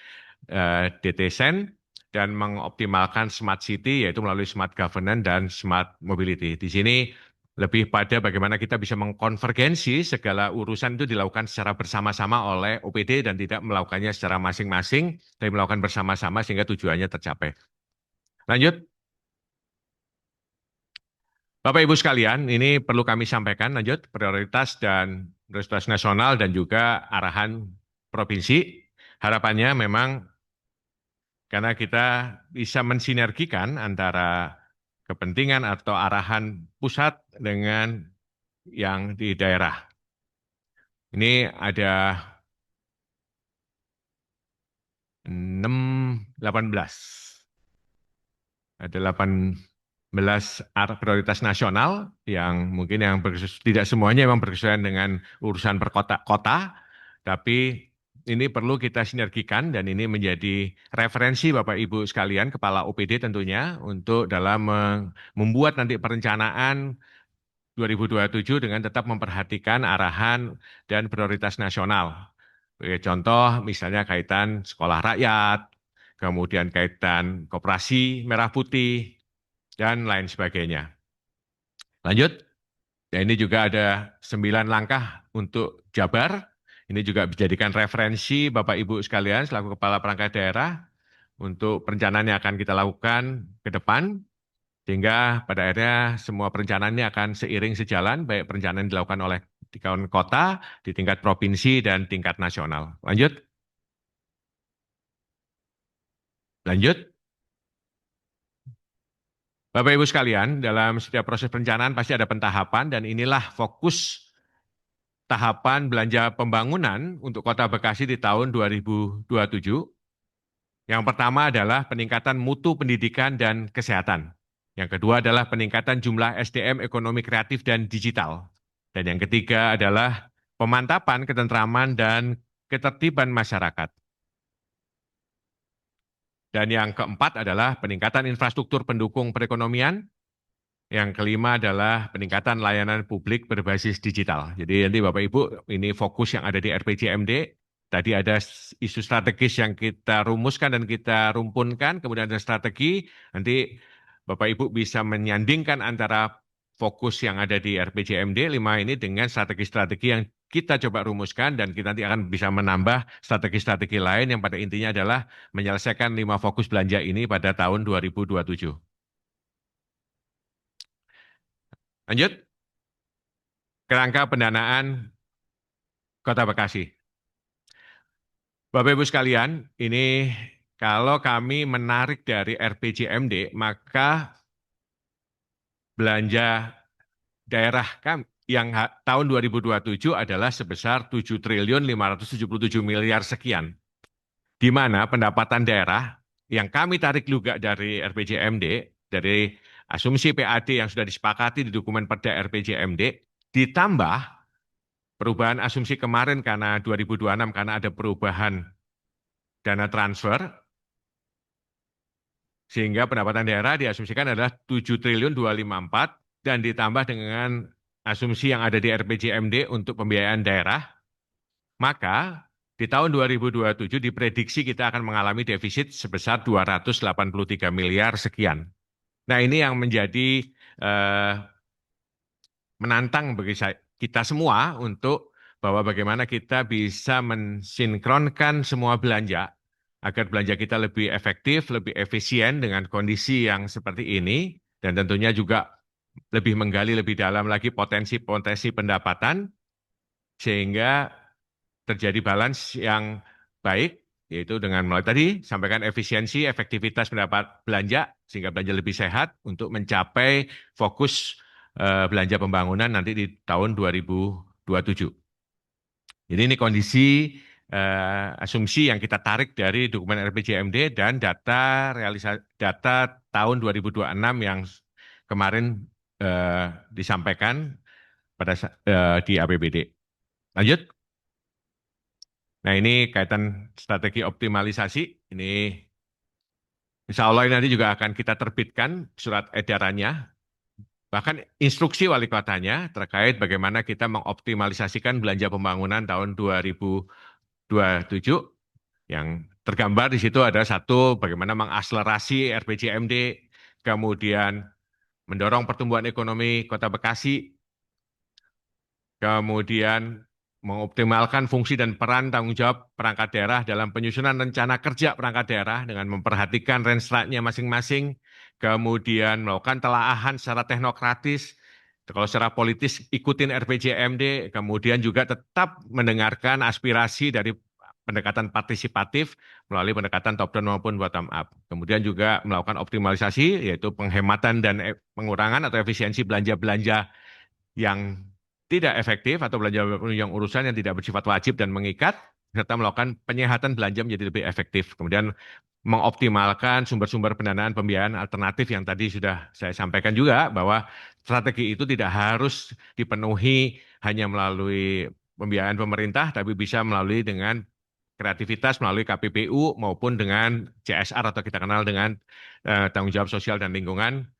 DTSEN dan mengoptimalkan smart city, yaitu melalui smart governance dan smart mobility. Di sini lebih pada bagaimana kita bisa mengkonvergensi segala urusan itu dilakukan secara bersama-sama oleh OPD dan tidak melakukannya secara masing-masing, tapi melakukan bersama-sama sehingga tujuannya tercapai. Lanjut. Bapak Ibu sekalian, ini perlu kami sampaikan, lanjut, prioritas nasional dan juga arahan provinsi. Harapannya memang karena kita bisa mensinergikan antara kepentingan atau arahan pusat dengan yang di daerah. Ini ada 18. Ada 18 prioritas nasional yang mungkin tidak semuanya memang berkesesuaian dengan urusan kota, tapi ini perlu kita sinergikan dan ini menjadi referensi Bapak Ibu sekalian, Kepala OPD tentunya, untuk dalam membuat nanti perencanaan 2027 dengan tetap memperhatikan arahan dan prioritas nasional. Contoh misalnya kaitan sekolah rakyat, kemudian kaitan koperasi merah putih, dan lain sebagainya. Lanjut. Ya, ini juga ada 9 langkah untuk Jabar. Ini juga dijadikan referensi Bapak Ibu sekalian selaku Kepala Perangkat Daerah untuk perencanaan yang akan kita lakukan ke depan. Sehingga pada akhirnya semua perencanaan ini akan seiring sejalan, baik perencanaan yang dilakukan oleh di kawan kota, di tingkat provinsi, dan tingkat nasional. Lanjut. Lanjut. Bapak Ibu sekalian, dalam setiap proses perencanaan pasti ada pentahapan dan inilah fokus tahapan belanja pembangunan untuk Kota Bekasi di tahun 2027. Yang pertama adalah peningkatan mutu pendidikan dan kesehatan. Yang kedua adalah peningkatan jumlah SDM ekonomi kreatif dan digital. Dan yang ketiga adalah pemantapan ketentraman dan ketertiban masyarakat. Dan yang keempat adalah peningkatan infrastruktur pendukung perekonomian. Yang kelima adalah peningkatan layanan publik berbasis digital. Jadi nanti Bapak Ibu, ini fokus yang ada di RPJMD. Tadi ada isu strategis yang kita rumuskan dan kita rumpunkan, kemudian ada strategi. Nanti Bapak Ibu bisa menyandingkan antara fokus yang ada di RPJMD 5 ini dengan strategi-strategi yang kita coba rumuskan, dan kita nanti akan bisa menambah strategi-strategi lain yang pada intinya adalah menyelesaikan 5 fokus belanja ini pada tahun 2027. Lanjut, kerangka pendanaan Kota Bekasi. Bapak Ibu sekalian, ini kalau kami menarik dari RPJMD, maka belanja daerah kami yang tahun 2027 adalah sebesar 7.577 miliar sekian. Di mana pendapatan daerah yang kami tarik juga dari RPJMD, dari asumsi PAD yang sudah disepakati di dokumen Perda RPJMD, ditambah perubahan asumsi kemarin karena 2026 karena ada perubahan dana transfer, sehingga pendapatan daerah diasumsikan adalah 7.254 dan ditambah dengan asumsi yang ada di RPJMD untuk pembiayaan daerah, maka di tahun 2027 diprediksi kita akan mengalami defisit sebesar 283 miliar sekian. Nah, ini yang menjadi menantang bagi kita semua untuk bahwa bagaimana kita bisa mensinkronkan semua belanja agar belanja kita lebih efektif, lebih efisien dengan kondisi yang seperti ini, dan tentunya juga lebih menggali lebih dalam lagi potensi-potensi pendapatan sehingga terjadi balance yang baik, yaitu dengan mulai tadi sampaikan efisiensi, efektivitas pendapat belanja sehingga belanja lebih sehat untuk mencapai fokus belanja pembangunan nanti di tahun 2027. Jadi ini kondisi asumsi yang kita tarik dari dokumen RPJMD dan data tahun 2026 yang kemarin disampaikan pada di APBD. Lanjut. Nah, ini kaitan strategi optimalisasi. Ini insya Allah ini nanti juga akan kita terbitkan surat edarannya, bahkan instruksi wali kotanya terkait bagaimana kita mengoptimalisasikan belanja pembangunan tahun 2027. Yang tergambar di situ ada satu, bagaimana mengakselerasi RPJMD, kemudian mendorong pertumbuhan ekonomi Kota Bekasi, kemudian mengoptimalkan fungsi dan peran tanggung jawab perangkat daerah dalam penyusunan rencana kerja perangkat daerah dengan memperhatikan range rate-nya masing-masing, kemudian melakukan telaahan secara teknokratis, kalau secara politis ikutin RPJMD, kemudian juga tetap mendengarkan aspirasi dari pendekatan partisipatif melalui pendekatan top down maupun bottom up. Kemudian juga melakukan optimalisasi, yaitu penghematan dan pengurangan atau efisiensi belanja-belanja yang tidak efektif atau belanja yang urusan yang tidak bersifat wajib dan mengikat, serta melakukan penyehatan belanja menjadi lebih efektif. Kemudian mengoptimalkan sumber-sumber pendanaan pembiayaan alternatif yang tadi sudah saya sampaikan juga, bahwa strategi itu tidak harus dipenuhi hanya melalui pembiayaan pemerintah, tapi bisa melalui dengan kreativitas melalui KPPU maupun dengan CSR atau kita kenal dengan tanggung jawab sosial dan lingkungan.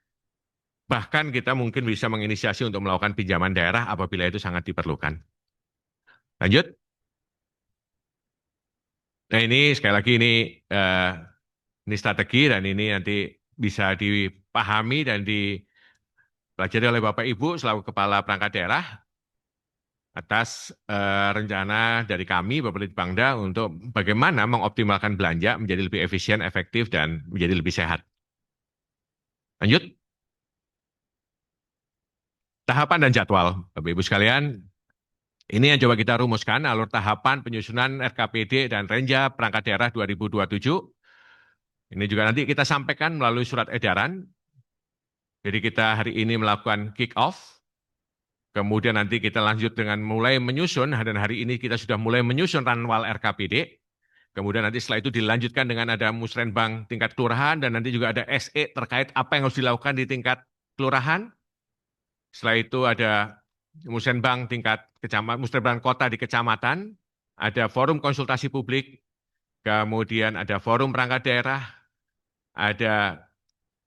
Bahkan kita mungkin bisa menginisiasi untuk melakukan pinjaman daerah apabila itu sangat diperlukan. Lanjut. Nah, ini sekali lagi ini strategi dan ini nanti bisa dipahami dan dipelajari oleh Bapak Ibu selaku Kepala Perangkat Daerah atas rencana dari kami Bapak Litbangda untuk bagaimana mengoptimalkan belanja menjadi lebih efisien, efektif, dan menjadi lebih sehat. Lanjut. Tahapan dan jadwal, Bapak Ibu sekalian, ini yang coba kita rumuskan, alur tahapan penyusunan RKPD dan Renja Perangkat Daerah 2027. Ini juga nanti kita sampaikan melalui surat edaran. Jadi kita hari ini melakukan kick-off, kemudian nanti kita lanjut dengan mulai menyusun, dan hari ini kita sudah mulai menyusun ranwal RKPD. Kemudian nanti setelah itu dilanjutkan dengan ada musrenbang tingkat kelurahan, dan nanti juga ada SE terkait apa yang harus dilakukan di tingkat kelurahan. Setelah itu ada musrenbang tingkat kecamatan, musrenbang kota di kecamatan, ada forum konsultasi publik, kemudian ada forum perangkat daerah, ada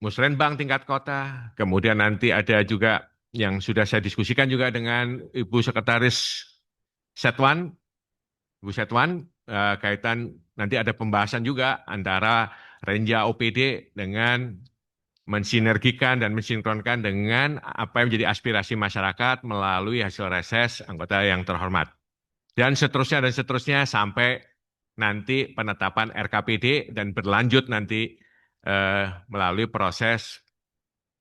musrenbang tingkat kota, kemudian nanti ada juga yang sudah saya diskusikan juga dengan Ibu Sekretaris Setwan, Ibu Setwan, kaitan nanti ada pembahasan juga antara Renja OPD dengan mensinergikan dan mensinkronkan dengan apa yang menjadi aspirasi masyarakat melalui hasil reses anggota yang terhormat. Dan seterusnya sampai nanti penetapan RKPD dan berlanjut nanti melalui proses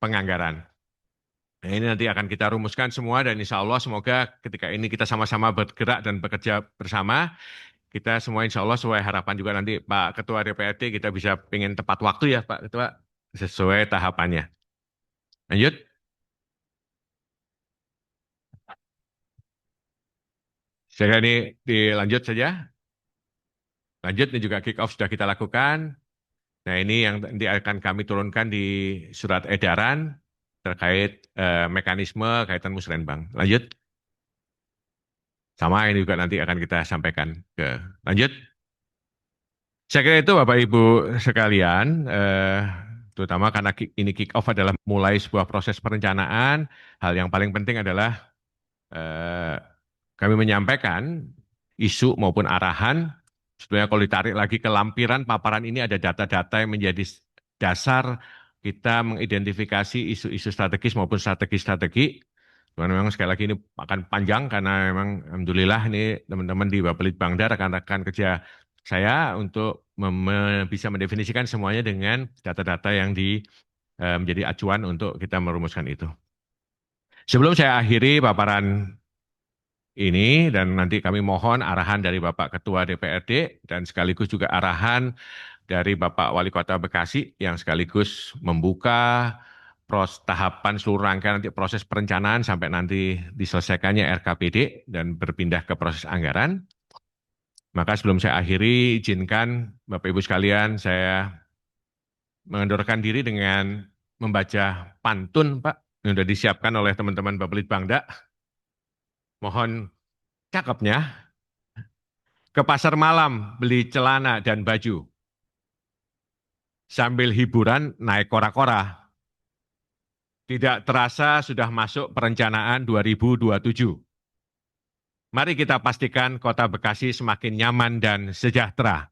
penganggaran. Nah, ini nanti akan kita rumuskan semua dan insya Allah semoga ketika ini kita sama-sama bergerak dan bekerja bersama, kita semua insya Allah sesuai harapan juga nanti Pak Ketua DPRD kita bisa pengen tepat waktu ya Pak Ketua, sesuai tahapannya. Lanjut. Saya kira ini dilanjut saja. Lanjut, ini juga kick off sudah kita lakukan. Nah ini yang nanti akan kami turunkan di surat edaran terkait mekanisme kaitan musrenbang. Lanjut. Sama ini juga nanti akan kita sampaikan ke lanjut. Saya kira itu Bapak Ibu sekalian, terutama karena ini kick off adalah mulai sebuah proses perencanaan. Hal yang paling penting adalah kami menyampaikan isu maupun arahan. Sebenarnya kalau ditarik lagi ke lampiran paparan ini ada data-data yang menjadi dasar kita mengidentifikasi isu-isu strategis maupun strategi-strategi. Memang sekali lagi ini akan panjang karena memang alhamdulillah ini teman-teman di Bapelitbangda rekan-rekan kerja saya untuk bisa mendefinisikan semuanya dengan data-data yang menjadi acuan untuk kita merumuskan itu. Sebelum saya akhiri paparan ini dan nanti kami mohon arahan dari Bapak Ketua DPRD dan sekaligus juga arahan dari Bapak Wali Kota Bekasi yang sekaligus membuka tahapan seluruh rangkaian nanti proses perencanaan sampai nanti diselesaikannya RKPD dan berpindah ke proses anggaran. Maka sebelum saya akhiri, izinkan Bapak Ibu sekalian saya mengendorkan diri dengan membaca pantun Pak yang sudah disiapkan oleh teman-teman Bapelitbangda. Mohon cakepnya. Ke pasar malam beli celana dan baju. Sambil hiburan naik kora-kora. Tidak terasa sudah masuk perencanaan 2027. Mari kita pastikan Kota Bekasi semakin nyaman dan sejahtera.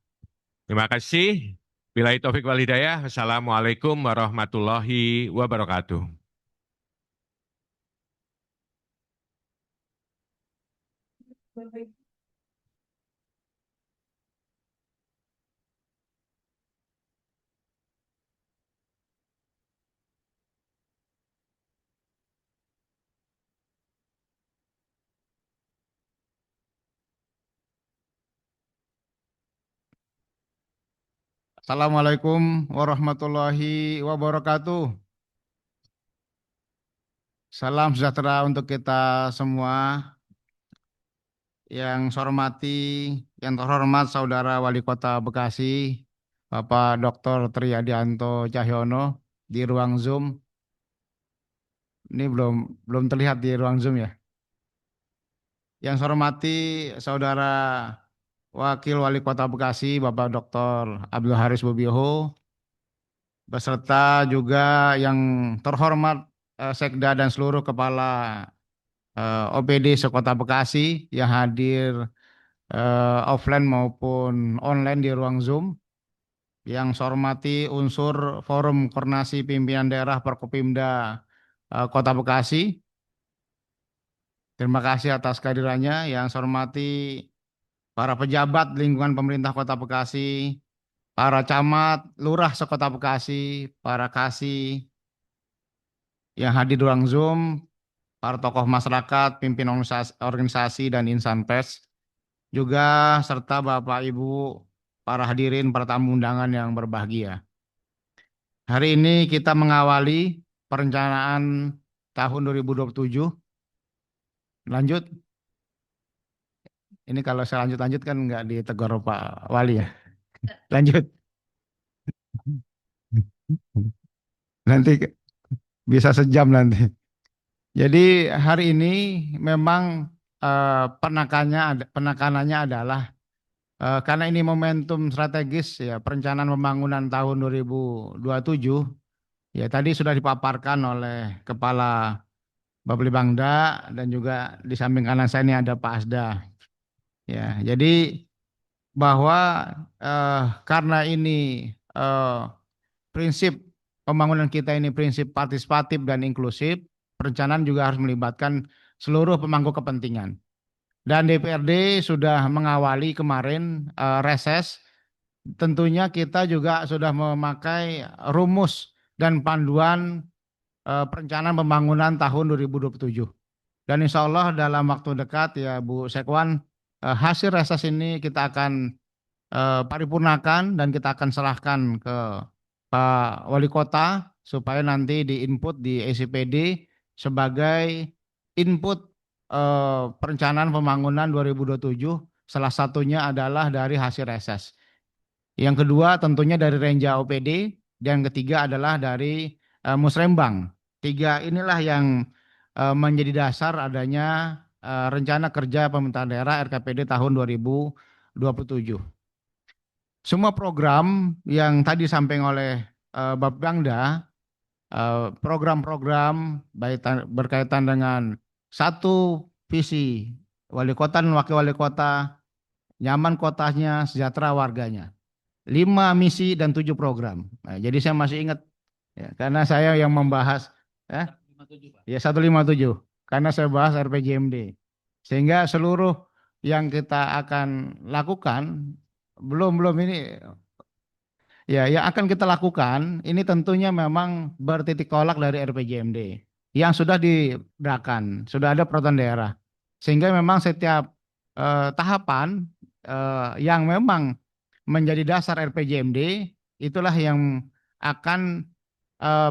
Terima kasih. Billahi taufik wal hidayah. Assalamualaikum warahmatullahi wabarakatuh. Assalamualaikum warahmatullahi wabarakatuh. Salam sejahtera untuk kita semua. Yang saya hormati, yang terhormat Saudara Wali Kota Bekasi, Bapak Dr. Tri Adianto Cahyono di ruang Zoom. Ini belum terlihat di ruang Zoom ya. Yang saya hormati Saudara Wakil Wali Kota Bekasi, Bapak Dr. Abdul Haris Bubioho, beserta juga yang terhormat Sekda dan seluruh kepala OPD sekota Bekasi yang hadir offline maupun online di ruang Zoom. Yang saya hormati unsur Forum Koordinasi Pimpinan Daerah Forkopimda Kota Bekasi. Terima kasih atas kehadirannya. Yang saya hormati para pejabat lingkungan pemerintah Kota Bekasi, para camat, lurah sekota Bekasi, para kasih yang hadir di ruang Zoom, para tokoh masyarakat, pimpinan organisasi dan insan pers, juga serta Bapak Ibu, para hadirin, para tamu undangan yang berbahagia. Hari ini kita mengawali perencanaan tahun 2027. Lanjut. Ini kalau saya lanjut kan nggak ditegur Pak Wali ya. Lanjut. Nanti bisa sejam nanti. Jadi hari ini memang penekanannya adalah karena ini momentum strategis ya perencanaan pembangunan tahun 2027 ya tadi sudah dipaparkan oleh Kepala Bapelibangda dan juga di samping kanan saya ini ada Pak Asda. Ya, jadi bahwa karena ini prinsip pembangunan kita ini prinsip partisipatif dan inklusif, perencanaan juga harus melibatkan seluruh pemangku kepentingan. Dan DPRD sudah mengawali kemarin reses. Tentunya kita juga sudah memakai rumus dan panduan perencanaan pembangunan tahun 2027. Dan insya Allah dalam waktu dekat ya Bu Sekwan, hasil reses ini kita akan paripurnakan dan kita akan serahkan ke Pak Wali Kota supaya nanti diinput di SCPD sebagai input perencanaan pembangunan 2027. Salah satunya adalah dari hasil reses. Yang kedua tentunya dari Renja OPD dan ketiga adalah dari Musrembang. Tiga inilah yang menjadi dasar adanya rencana kerja pemerintahan daerah RKPD tahun 2027. Semua program yang tadi disampaikan oleh Bapbangda, program-program berkaitan dengan satu visi wali kota dan wakil wali kota, nyaman kotanya, sejahtera warganya. 5 misi dan 7 program. Nah, jadi saya masih ingat ya, karena saya yang membahas ya 157 karena saya bahas RPJMD. Sehingga seluruh yang kita akan lakukan belum ini ya yang akan kita lakukan ini tentunya memang bertitik tolak dari RPJMD yang sudah dibedakan, sudah ada peraturan daerah. Sehingga memang setiap tahapan yang memang menjadi dasar RPJMD itulah yang akan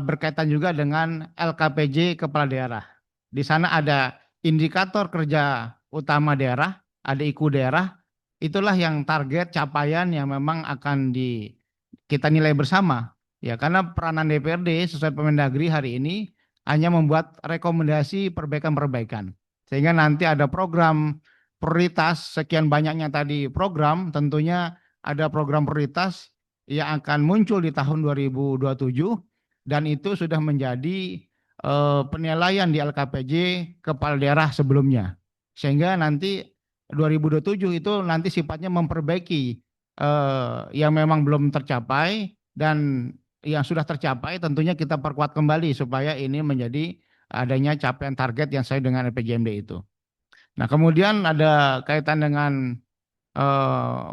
berkaitan juga dengan LKPJ kepala daerah. Di sana ada indikator kerja utama daerah, ada IKU daerah, itulah yang target capaian yang memang akan kita nilai bersama. Ya, karena peranan DPRD sesuai Permendagri hari ini hanya membuat rekomendasi perbaikan-perbaikan. Sehingga nanti ada program prioritas, sekian banyaknya tadi program, tentunya ada program prioritas yang akan muncul di tahun 2027 dan itu sudah menjadi penilaian di LKPJ kepala daerah sebelumnya. Sehingga nanti 2027 itu nanti sifatnya memperbaiki yang memang belum tercapai dan yang sudah tercapai tentunya kita perkuat kembali supaya ini menjadi adanya capaian target yang sesuai dengan LPJMD itu. Nah, kemudian ada kaitan dengan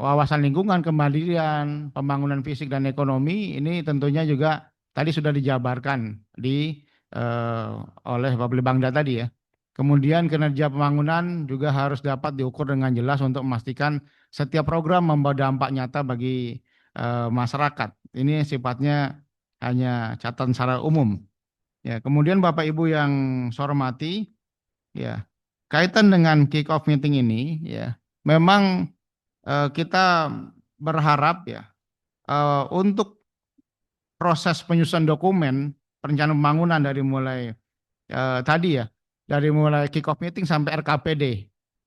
wawasan lingkungan, kemandirian, pembangunan fisik dan ekonomi ini tentunya juga tadi sudah dijabarkan oleh Pak Bangda tadi ya. Kemudian kinerja pembangunan juga harus dapat diukur dengan jelas untuk memastikan setiap program membawa dampak nyata bagi masyarakat. Ini sifatnya hanya catatan secara umum. Ya, kemudian Bapak Ibu yang saya hormati, ya kaitan dengan kick off meeting ini, ya memang kita berharap ya untuk proses penyusunan dokumen perencanaan pembangunan dari mulai tadi ya, dari mulai kick off meeting sampai RKPD.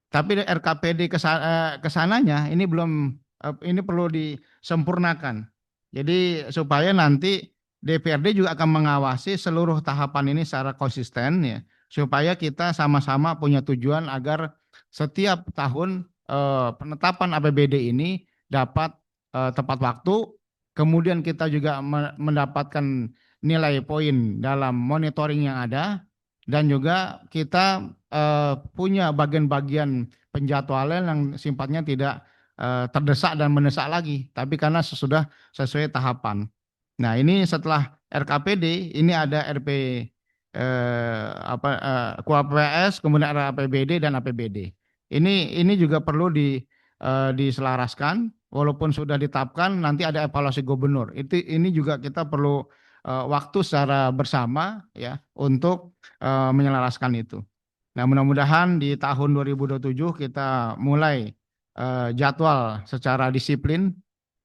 Tapi RKPD kesananya ini belum, ini perlu disempurnakan. Jadi supaya nanti DPRD juga akan mengawasi seluruh tahapan ini secara konsisten ya, supaya kita sama-sama punya tujuan agar setiap tahun penetapan APBD ini dapat tepat waktu, kemudian kita juga mendapatkan nilai poin dalam monitoring yang ada, dan juga kita punya bagian-bagian penjadwalan yang sifatnya tidak terdesak dan mendesak lagi, tapi karena sudah sesuai tahapan. Nah, ini setelah RKPD, ini ada RP KUAPS, kemudian ada APBD dan APBD. Ini juga perlu diselaraskan, walaupun sudah ditetapkan nanti ada evaluasi gubernur. Ini juga kita perlu waktu secara bersama ya untuk menyelaraskan itu. Nah, mudah-mudahan di tahun 2027 kita mulai jadwal secara disiplin,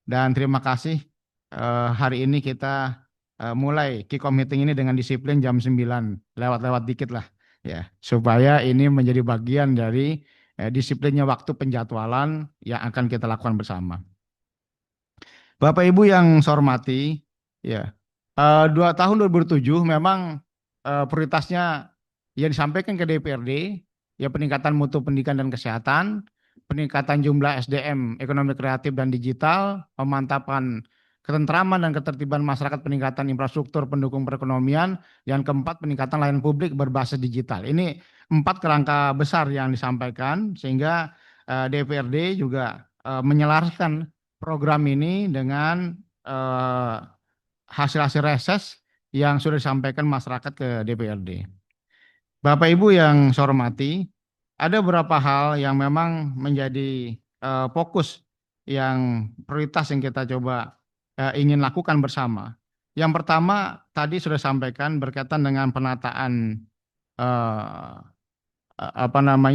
dan terima kasih hari ini kita mulai kick off meeting ini dengan disiplin jam 9 lewat dikit lah ya, supaya ini menjadi bagian dari disiplinnya waktu penjadwalan yang akan kita lakukan bersama. Bapak Ibu yang saya hormati, ya, tahun 2007 memang prioritasnya yang disampaikan ke DPRD, ya peningkatan mutu pendidikan dan kesehatan, peningkatan jumlah SDM ekonomi kreatif dan digital, pemantapan ketentraman dan ketertiban masyarakat, peningkatan infrastruktur pendukung perekonomian, yang keempat peningkatan layanan publik berbasis digital. Ini 4 kerangka besar yang disampaikan sehingga DPRD juga menyelaraskan program ini dengan hasil-hasil reses yang sudah disampaikan masyarakat ke DPRD. Bapak Ibu yang saya hormati, ada beberapa hal yang memang menjadi fokus yang prioritas yang kita coba ingin lakukan bersama. Yang pertama tadi sudah sampaikan berkaitan dengan penataan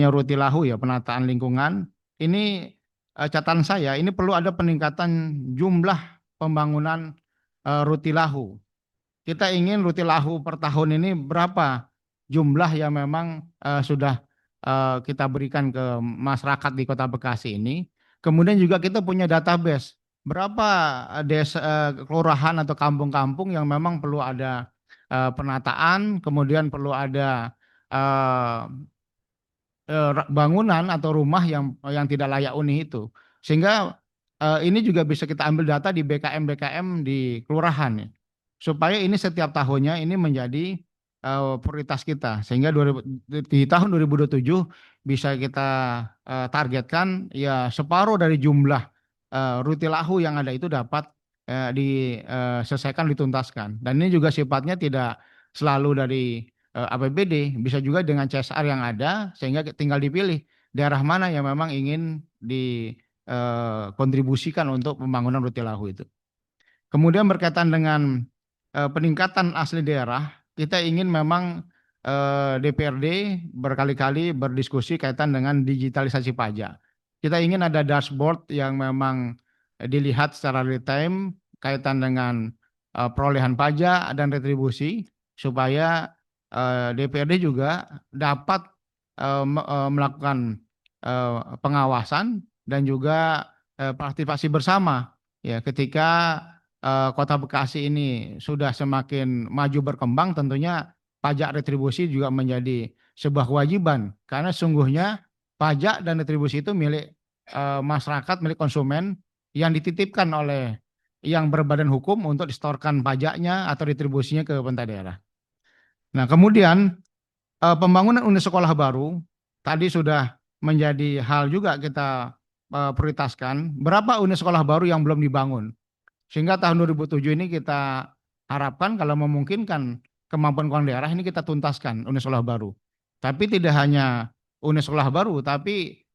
Rutilahu, ya, penataan lingkungan. Ini catatan saya, ini perlu ada peningkatan jumlah pembangunan Rutilahu. Kita ingin Rutilahu per tahun ini berapa jumlah yang memang sudah kita berikan ke masyarakat di Kota Bekasi ini. Kemudian juga kita punya database berapa desa, kelurahan atau kampung-kampung yang memang perlu ada penataan, kemudian perlu ada bangunan atau rumah yang tidak layak huni itu. Sehingga ini juga bisa kita ambil data di BKM di kelurahan, ya. Supaya ini setiap tahunnya ini menjadi prioritas kita. Sehingga di tahun 2027 bisa kita targetkan ya separuh dari jumlah Rutilahu yang ada itu dapat diselesaikan, dituntaskan. Dan ini juga sifatnya tidak selalu dari APBD, bisa juga dengan CSR yang ada, sehingga tinggal dipilih daerah mana yang memang ingin dikontribusikan untuk pembangunan Rutilahu itu. Kemudian berkaitan dengan peningkatan asli daerah, kita ingin memang DPRD berkali-kali berdiskusi kaitan dengan digitalisasi pajak. Kita ingin ada dashboard yang memang dilihat secara real time kaitan dengan perolehan pajak dan retribusi, supaya DPRD juga dapat melakukan pengawasan dan juga partisipasi bersama, ya, ketika Kota Bekasi ini sudah semakin maju berkembang. Tentunya pajak retribusi juga menjadi sebuah kewajiban, karena sungguhnya pajak dan retribusi itu milik masyarakat, milik konsumen yang dititipkan oleh yang berbadan hukum untuk disetorkan pajaknya atau retribusinya ke pemerintah daerah. Nah, kemudian pembangunan unit sekolah baru tadi sudah menjadi hal juga kita prioritaskan. Berapa unit sekolah baru yang belum dibangun? Sehingga tahun 2007 ini kita harapkan kalau memungkinkan kemampuan keuangan daerah ini kita tuntaskan unit sekolah baru. Tapi tidak hanya unit sekolah baru, tapi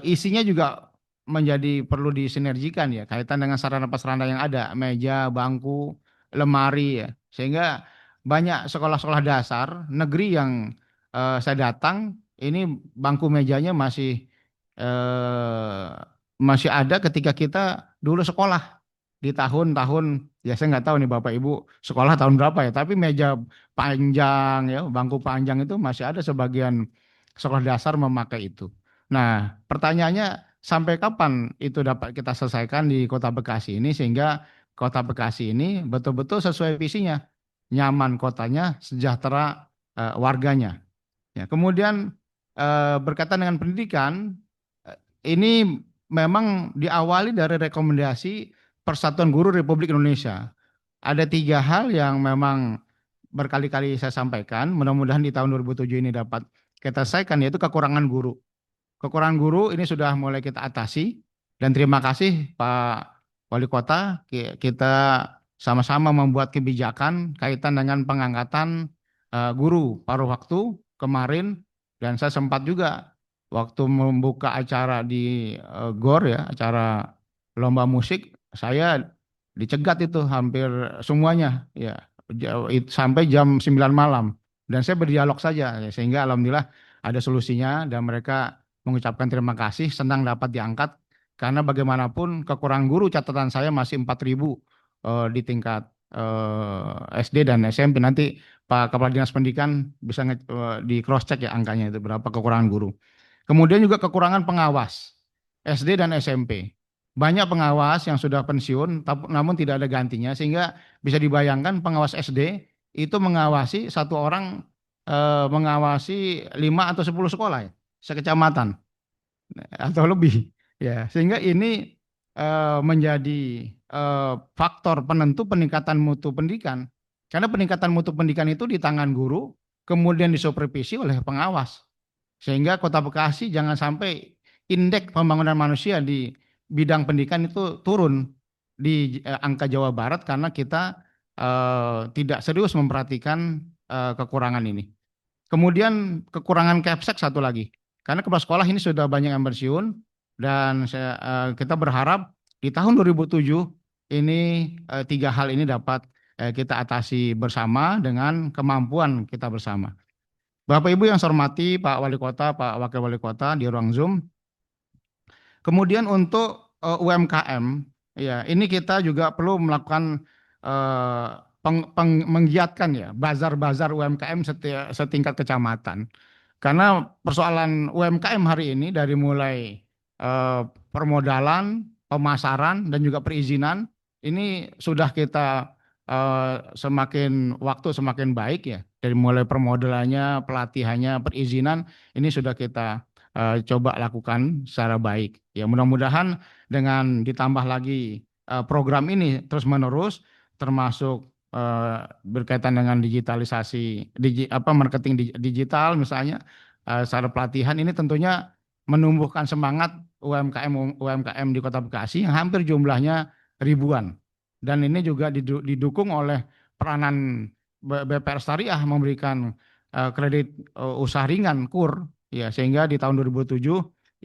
isinya juga menjadi perlu disinergikan, ya, kaitan dengan sarana prasarana yang ada, meja, bangku, lemari, ya. Sehingga banyak sekolah-sekolah dasar negeri yang saya datang, ini bangku mejanya masih ada ketika kita dulu sekolah di tahun-tahun, ya saya nggak tahu nih Bapak Ibu sekolah tahun berapa ya, tapi meja panjang, ya, bangku panjang itu masih ada sebagian sekolah dasar memakai itu. Nah, pertanyaannya sampai kapan itu dapat kita selesaikan di Kota Bekasi ini sehingga Kota Bekasi ini betul-betul sesuai visinya, nyaman kotanya, sejahtera warganya. Ya, kemudian berkaitan dengan pendidikan, ini memang diawali dari rekomendasi Persatuan Guru Republik Indonesia. Ada 3 hal yang memang berkali-kali saya sampaikan, mudah-mudahan di tahun 2007 ini dapat kita selesaikan, yaitu kekurangan guru. Kekurangan guru ini sudah mulai kita atasi, dan terima kasih Pak Wali Kota, kita sama-sama membuat kebijakan kaitan dengan pengangkatan guru paruh waktu kemarin. Dan saya sempat juga waktu membuka acara di GOR, ya, acara lomba musik, saya dicegat itu hampir semuanya, ya, sampai jam 9 malam. Dan saya berdialog saja, ya, sehingga alhamdulillah ada solusinya dan mereka mengucapkan terima kasih, senang dapat diangkat. Karena bagaimanapun kekurangan guru, catatan saya masih 4.000 di tingkat SD dan SMP. Nanti Pak Kepala Dinas Pendidikan bisa di cross check, ya, angkanya itu berapa kekurangan guru. Kemudian juga kekurangan pengawas SD dan SMP. Banyak pengawas yang sudah pensiun, namun tidak ada gantinya, sehingga bisa dibayangkan pengawas SD itu mengawasi satu orang mengawasi 5 atau 10 sekolah ya, sekecamatan atau lebih ya, sehingga ini menjadi faktor penentu peningkatan mutu pendidikan, karena peningkatan mutu pendidikan itu di tangan guru kemudian disupervisi oleh pengawas, sehingga Kota Bekasi jangan sampai indeks pembangunan manusia di bidang pendidikan itu turun di angka Jawa Barat karena kita tidak serius memperhatikan kekurangan ini. Kemudian kekurangan Kepsek satu lagi, karena kepala sekolah ini sudah banyak yang pensiun dan kita berharap di tahun 2007 ini 3 hal ini dapat kita atasi bersama dengan kemampuan kita bersama. Bapak Ibu yang saya hormati, Pak Wali Kota, Pak Wakil Wali Kota di ruang Zoom. Kemudian untuk UMKM, ya ini kita juga perlu melakukan menggiatkan ya bazar-bazar UMKM setingkat kecamatan. Karena persoalan UMKM hari ini dari mulai permodalan, pemasaran dan juga perizinan ini sudah kita semakin waktu semakin baik ya. Dari mulai permodalannya, pelatihannya, perizinan ini sudah kita coba lakukan secara baik. Ya mudah-mudahan dengan ditambah lagi program ini terus-menerus termasuk berkaitan dengan digitalisasi, marketing digital misalnya, secara pelatihan ini tentunya menumbuhkan semangat UMKM di Kota Bekasi yang hampir jumlahnya ribuan. Dan ini juga didukung oleh peranan BPR Syariah memberikan kredit usaha ringan KUR, ya sehingga di tahun 2007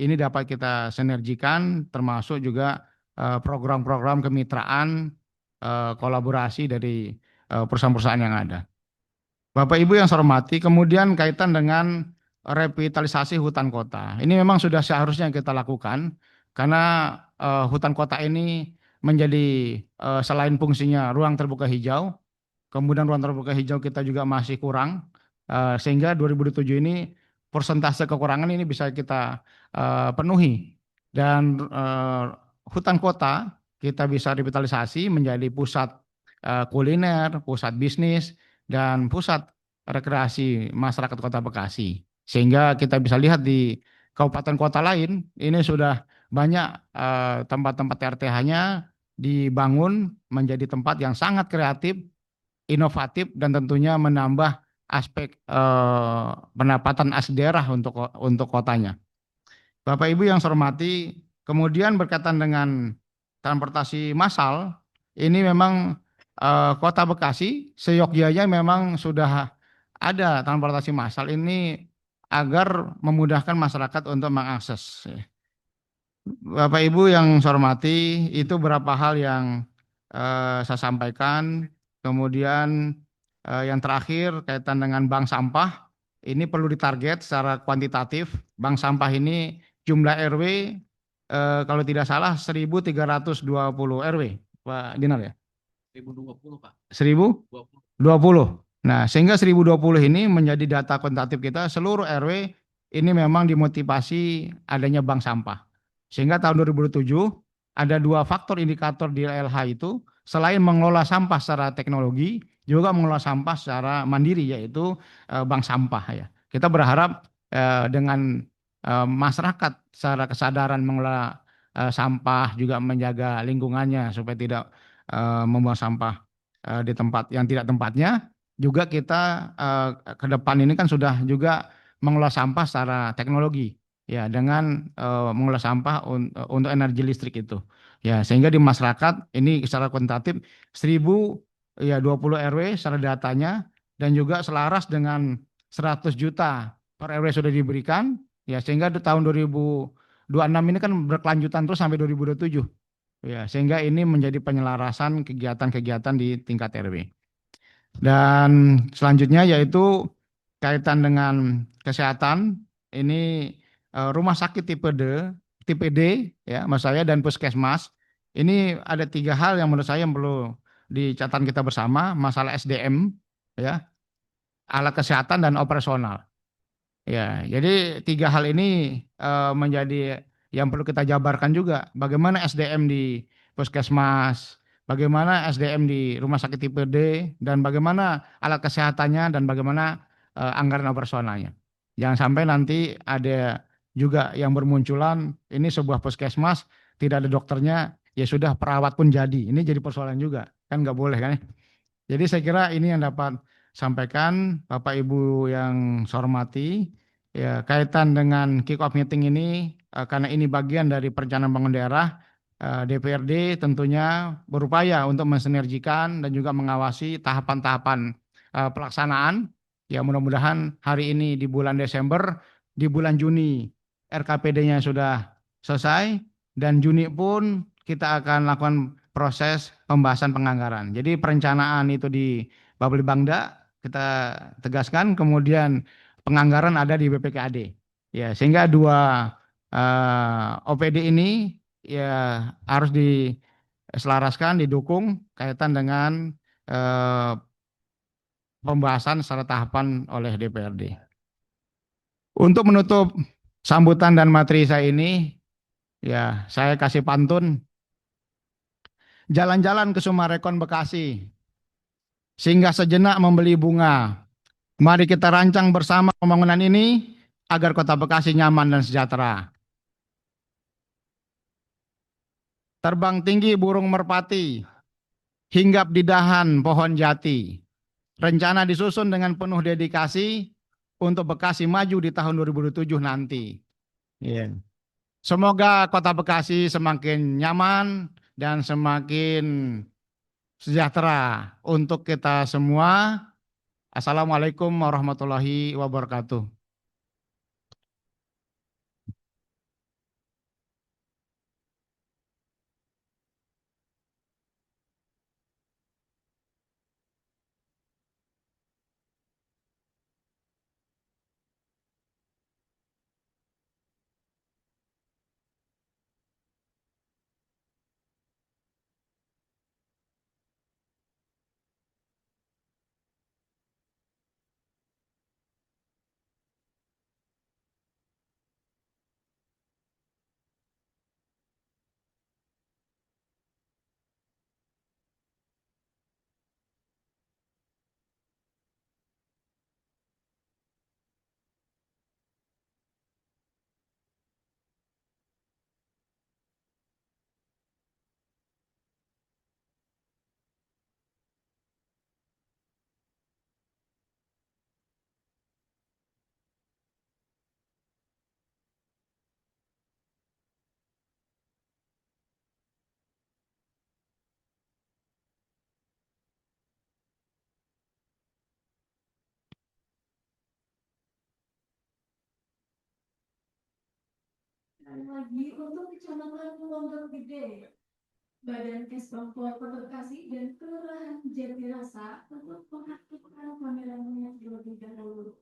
ini dapat kita sinergikan termasuk juga program-program kemitraan kolaborasi dari perusahaan-perusahaan yang ada. Bapak Ibu yang saya hormati, kemudian kaitan dengan revitalisasi hutan kota. Ini memang sudah seharusnya kita lakukan karena hutan kota ini menjadi selain fungsinya ruang terbuka hijau, kemudian ruang terbuka hijau kita juga masih kurang, sehingga 2007 ini persentase kekurangan ini bisa kita penuhi. Dan hutan kota kita bisa revitalisasi menjadi pusat kuliner, pusat bisnis, dan pusat rekreasi masyarakat Kota Bekasi. Sehingga kita bisa lihat di kabupaten kota lain, ini sudah banyak tempat-tempat RTH-nya dibangun menjadi tempat yang sangat kreatif, inovatif, dan tentunya menambah aspek pendapatan asli daerah untuk kotanya. Bapak Ibu yang saya hormati, kemudian berkaitan dengan transportasi massal, ini memang Kota Bekasi seyogyanya memang sudah ada transportasi massal ini agar memudahkan masyarakat untuk mengakses. Bapak Ibu yang saya hormati, itu beberapa hal yang saya sampaikan. Kemudian yang terakhir kaitan dengan bank sampah, ini perlu ditarget secara kuantitatif. Bank sampah ini jumlah RW kalau tidak salah 1.320 RW, Pak Dinar ya? 1020 Pak. 1.020. Nah, sehingga 1.020 ini menjadi data kuantitatif kita, seluruh RW ini memang dimotivasi adanya bank sampah. Sehingga tahun 2007 ada 2 faktor indikator di LH itu, selain mengelola sampah secara teknologi, juga mengelola sampah secara mandiri, yaitu bank sampah ya. Kita berharap dengan masyarakat secara kesadaran mengelola sampah, juga menjaga lingkungannya supaya tidak membuang sampah di tempat yang tidak tempatnya, juga kita ke depan ini kan sudah juga mengelola sampah secara teknologi ya, dengan mengelola sampah untuk energi listrik itu ya, sehingga di masyarakat ini secara kuantitatif 1.020 RW secara datanya, dan juga selaras dengan 100 juta per RW sudah diberikan ya, sehingga di tahun 2026 ini kan berkelanjutan terus sampai 2027 ya, sehingga ini menjadi penyelarasan kegiatan-kegiatan di tingkat RW. Dan selanjutnya yaitu kaitan dengan kesehatan, ini rumah sakit tipe D ya, maksud saya, dan puskesmas. Ini ada 3 hal yang menurut saya yang perlu dicatat kita bersama, masalah SDM ya, alat kesehatan dan operasional. Ya, jadi tiga hal ini menjadi yang perlu kita jabarkan juga. Bagaimana SDM di puskesmas, bagaimana SDM di rumah sakit tipe D, dan bagaimana alat kesehatannya, dan bagaimana anggaran operasionalnya. Jangan sampai nanti ada juga yang bermunculan, ini sebuah puskesmas, tidak ada dokternya, ya sudah perawat pun jadi. Ini jadi persoalan juga, kan nggak boleh kan ya. Jadi saya kira ini yang dapat sampaikan Bapak Ibu yang saya hormati, ya kaitan dengan kick off meeting ini karena ini bagian dari perencanaan bangun daerah, DPRD tentunya berupaya untuk mensinergikan dan juga mengawasi tahapan-tahapan pelaksanaan. Ya mudah-mudahan hari ini di bulan Desember, di bulan Juni RKPD-nya sudah selesai, dan Juni pun kita akan lakukan proses pembahasan penganggaran. Jadi perencanaan itu di Bapelibangda kita tegaskan, kemudian penganggaran ada di BPKAD. Ya, sehingga dua OPD ini ya harus diselaraskan, didukung kaitan dengan eh, pembahasan secara tahapan oleh DPRD. Untuk menutup sambutan dan materi saya ini, ya saya kasih pantun. Jalan-jalan ke Sumarekon Bekasi, singgah sejenak membeli bunga. Mari kita rancang bersama pembangunan ini agar Kota Bekasi nyaman dan sejahtera. Terbang tinggi burung merpati, hinggap di dahan pohon jati. Rencana disusun dengan penuh dedikasi untuk Bekasi maju di tahun 2027 nanti. Yeah. Semoga Kota Bekasi semakin nyaman dan semakin sejahtera untuk kita semua. Assalamualaikum warahmatullahi wabarakatuh. Dan lagi untuk Kecamatan Pondok Gede, Badan Kesbang Kota Bekasi dan Kelurahan Jatirasa untuk mengaktifkan kameranya terlebih dahulu.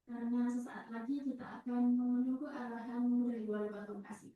Karena sesaat lagi kita akan menunggu arahan dari Wali Kota Bekasi.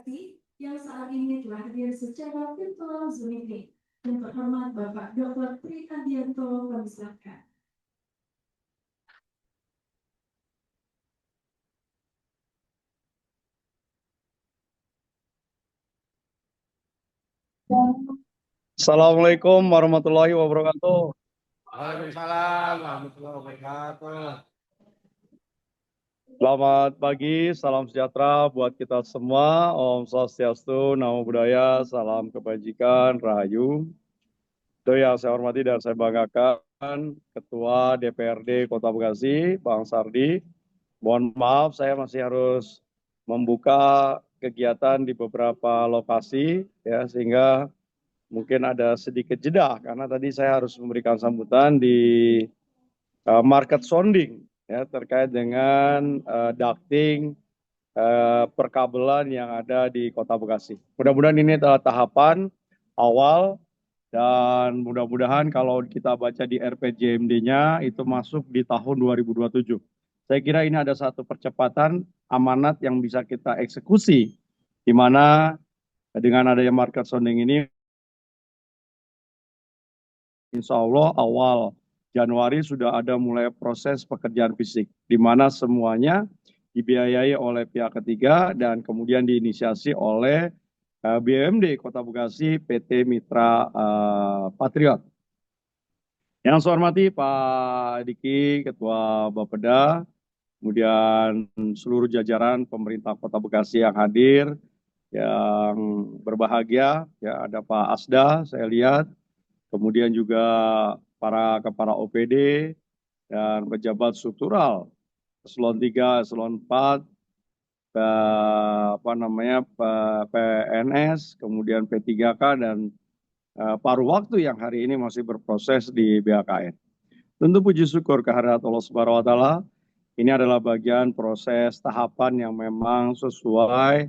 berkati yang saat ini telah hadir secara virtual Zoom meeting. Yang terhormat Bapak Dr. Tri Adianto, kami silakan. Assalamualaikum warahmatullahi wabarakatuh. Waalaikumsalam warahmatullahi wabarakatuh. Selamat pagi, salam sejahtera buat kita semua. Om Swastiastu, Namo Buddhaya, salam kebajikan, Rahayu. Itu yang saya hormati dan saya banggakan Ketua DPRD Kota Bekasi, Bang Sardi. Mohon maaf, saya masih harus membuka kegiatan di beberapa lokasi, ya, sehingga mungkin ada sedikit jeda karena tadi saya harus memberikan sambutan di market sounding, ya, terkait dengan ducting perkabelan yang ada di Kota Bekasi. Mudah-mudahan ini adalah tahapan awal dan mudah-mudahan kalau kita baca di RPJMD-nya itu masuk di tahun 2027. Saya kira ini ada satu percepatan amanat yang bisa kita eksekusi, di mana dengan adanya market sounding ini Insya Allah awal Januari sudah ada mulai proses pekerjaan fisik, di mana semuanya dibiayai oleh pihak ketiga dan kemudian diinisiasi oleh BUMD Kota Bekasi, PT Mitra Patriot. Yang saya hormati Pak Diki, Ketua Bapeda, kemudian seluruh jajaran pemerintah Kota Bekasi yang hadir, yang berbahagia, ya ada Pak Asda, saya lihat, kemudian juga para kepala OPD dan pejabat struktural eselon 3, eselon 4, PNS, kemudian P3K dan paruh waktu yang hari ini masih berproses di BKN. Tentu puji syukur kehadirat Allah Subhanahu wa taala. Ini adalah bagian proses tahapan yang memang sesuai